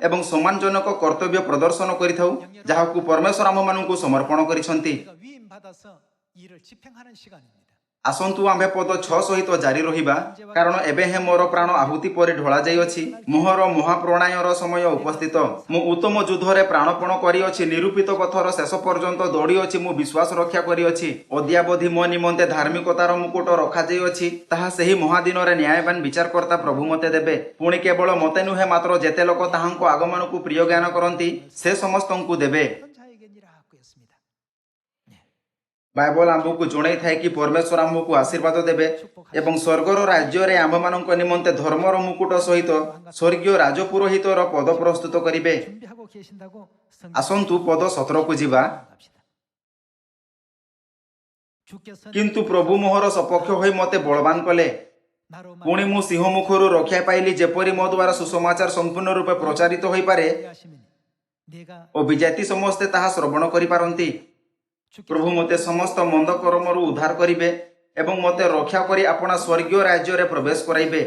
ଏବଂ ସମ୍ମାନଜନକ କର୍ତ୍ତବ୍ୟ ପ୍ରଦର୍ଶନ କରିଥାଉ ଯାହାକୁ ପରମେଶ୍ୱର ଆମମାନଙ୍କୁ ସମର୍ପଣ କରିଛନ୍ତି। 우리가 위임 받아서 일을 집행하는 시간입니다. ଆସନ୍ତୁ ଆମ୍ଭେ ପଦ 6 ସହିତ ଜାରି ରହିବା। କାରଣ ଏବେ ହିଁ ମୋର ପ୍ରାଣ ଆହୁତି ପରି ଢଳା ଯାଇଅଛି, ମୋହର ମହାପ୍ରଣୟର ସମୟ ଉପସ୍ଥିତ। ମୁଁ ଉତ୍ତମ ଯୁଦ୍ଧରେ ପ୍ରାଣପଣ କରିଅଛି, ନିରୂପିତ ପଥର ଶେଷ ପର୍ଯ୍ୟନ୍ତ ଦୌଡ଼ିଅଛି, ମୁଁ ବିଶ୍ୱାସ ରକ୍ଷା କରିଅଛି। ଅଦ୍ୟାବଧି ମୋ ନିମନ୍ତେ ଧାର୍ମିକତାର ମୁକୁଟ ରଖାଯାଇଅଛି, ତାହା ସେହି ମହାଦିନରେ ନ୍ୟାୟବାନ ବିଚାରକର୍ତ୍ତା ପ୍ରଭୁ ମୋତେ ଦେବେ। ପୁଣି କେବଳ ମୋତେ ନୁହେଁ ମାତ୍ର ଯେତେ ଲୋକ ତାହାଙ୍କ ଆଗମନକୁ ପ୍ରିୟ ଜ୍ଞାନ କରନ୍ତି ସେ ସମସ୍ତଙ୍କୁ ଦେବେ। 어떤 자에게니라고 했습니다. ବାଇବଲ ଆମ୍ଭକୁ ଜଣାଇଥାଏ କି ପରମେଶ୍ୱର ଆମ୍ଭକୁ ଆଶୀର୍ବାଦ ଦେବେ ଏବଂ ସ୍ୱର୍ଗର ରାଜ୍ୟରେ ଆମ୍ଭମାନଙ୍କ ନିମନ୍ତେ ଧର୍ମର ମୁକୁଟ ସହିତ ସ୍ୱର୍ଗୀୟ ରାଜପୁରୋହିତର ପଦ ପ୍ରସ୍ତୁତ କରିବେ। 준비하고 계신다고 ଆସନ୍ତୁ ପଦ 17କୁ ଯିବା। 갑시다. 주께서 କିନ୍ତୁ ପ୍ରଭୁ ମୋହର ସପକ୍ଷ ହୋଇ ମୋତେ ବଳବାନ କଲେ, 나로만 ପୁଣି ମୁଁ ସିଂହ ମୁଖରୁ ରକ୍ଷା ପାଇଲି ଯେପରି ମୋ ଦ୍ୱାରା ସୁସମାଚାର ସମ୍ପୂର୍ଣ୍ଣ ରୂପେ ପ୍ରଚାରିତ ହୋଇପାରେ 하시면 내가 ଓ ବିଜାତି ସମସ୍ତେ ତାହା ଶ୍ରବଣ କରିପାରନ୍ତି। ପ୍ରଭୁ ମୋତେ ସମସ୍ତ ମନ୍ଦ କର୍ମରୁ ଉଦ୍ଧାର କରିବେ ଏବଂ ମୋତେ ରକ୍ଷା କରି ଆପଣା ସ୍ୱର୍ଗୀୟ ରାଜ୍ୟରେ ପ୍ରବେଶ କରାଇବେ।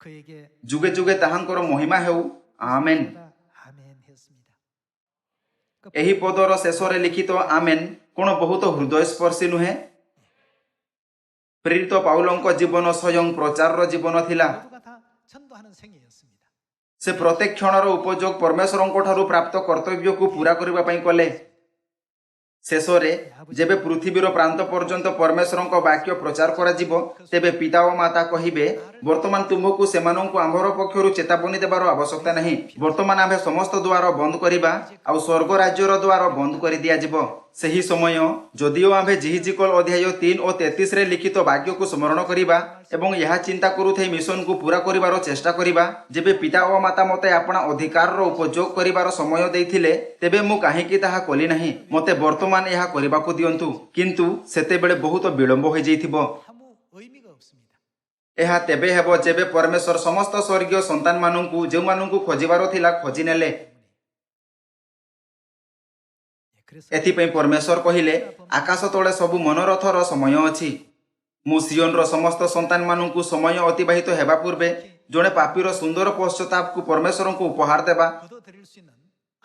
그에게 ଯୁଗେ ଯୁଗେ ତାହାଙ୍କର ମହିମା ହେଉ। ଆମେନ୍। 아멘 했습니다. ଏହି ପଦର ଶେଷରେ ଲିଖିତ ଆମେନ୍ କ'ଣ ବହୁତ ହୃଦୟସ୍ପର୍ଶୀ ନୁହେଁ? ପ୍ରେରିତ ପାଉଲଙ୍କ ଜୀବନ ସ୍ୱୟଂ ପ୍ରଚାରର ଜୀବନ ଥିଲା। 모두가 다 전도하는 생애였습니다. ସେ ପ୍ରତ୍ୟେକ କ୍ଷଣର ଉପଯୋଗ ପରମେଶ୍ୱରଙ୍କ ଠାରୁ ପ୍ରାପ୍ତ କର୍ତ୍ତବ୍ୟକୁ ପୂରା କରିବା ପାଇଁ କଲେ। ଶେଷରେ ଯେବେ ପୃଥିବୀର ପ୍ରାନ୍ତ ପର୍ଯ୍ୟନ୍ତ ପରମେଶ୍ୱରଙ୍କ ବାକ୍ୟ ପ୍ରଚାର କରାଯିବ ତେବେ ପିତା ଓ ମାତା କହିବେ ବର୍ତ୍ତମାନ ତୁମକୁ ସେମାନଙ୍କୁ ଆମ୍ଭର ପକ୍ଷରୁ ଚେତାବନୀ ଦେବାର ଆବଶ୍ୟକତା ନାହିଁ। ବର୍ତ୍ତମାନ ଆମ୍ଭେ ସମସ୍ତ ଦ୍ୱାର ବନ୍ଦ କରିବା ଆଉ ସ୍ୱର୍ଗ ରାଜ୍ୟର ଦ୍ୱାର ବନ୍ଦ କରିଦିଆଯିବ। ସେହି ସମୟ ଯଦିଓ ଆମ୍ଭେ ଜିହିଜିକଲ ଅଧ୍ୟାୟ 3 ଓ 33ରେ ଲିଖିତ ବାକ୍ୟକୁ ସ୍ମରଣ କରିବା ଏବଂ ଏହା ଚିନ୍ତା କରୁଥାଇ ମିଶନକୁ ପୂରା କରିବାର ଚେଷ୍ଟା କରିବା, ଯେବେ ପିତା ଓ ମାତା ମୋତେ ଆପଣା ଅଧିକାରର ଉପଯୋଗ କରିବାର ସମୟ ଦେଇଥିଲେ ତେବେ ମୁଁ କାହିଁକି ତାହା କଲି ନାହିଁ? ମୋତେ ବର୍ତ୍ତମାନ ଏହା କରିବାକୁ ଦିଅନ୍ତୁ। କିନ୍ତୁ ସେତେବେଳେ ବହୁତ ବିଳମ୍ବ ହୋଇଯାଇଥିବ। 아무 의미가 없습니다. ଏହା ତେବେ ହେବ ଯେବେ ପରମେଶ୍ୱର ସମସ୍ତ ସ୍ୱର୍ଗୀୟ ସନ୍ତାନମାନଙ୍କୁ ଯେଉଁମାନଙ୍କୁ ଖୋଜିବାର ଥିଲା ଖୋଜି ନେଲେ। 그래서 ଏଥିପାଇଁ ପରମେଶ୍ୱର କହିଲେ ଆକାଶ ତଳେ ସବୁ ମନୋରଥର ସମୟ ଅଛି। ମୁଁ ସିଓନର ସମସ୍ତ ସନ୍ତାନମାନଙ୍କୁ ସମୟ ଅତିବାହିତ ହେବା ପୂର୍ବେ ଜଣେ ପାପୀର ସୁନ୍ଦର ପଶ୍ଚାତାପକୁ ପରମେଶ୍ୱରଙ୍କୁ ଉପହାର ଦେବା 거둬들일 수 있는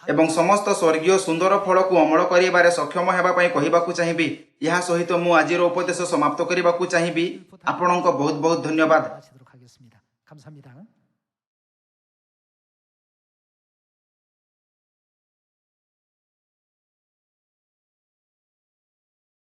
ଏବଂ ସମସ୍ତ ସ୍ୱର୍ଗୀୟ ସୁନ୍ଦର ଫଳକୁ ଅମଳ କରିବାରେ ସକ୍ଷମ ହେବା ପାଇଁ କହିବାକୁ ଚାହିଁବି। ଏହା ସହିତ ମୁଁ ଆଜିର ଉପଦେଶ ସମାପ୍ତ କରିବାକୁ ଚାହିଁବି। ଆପଣଙ୍କ ବହୁତ ବହୁତ ଧନ୍ୟବାଦ। 마치도록 하겠습니다. 감사합니다.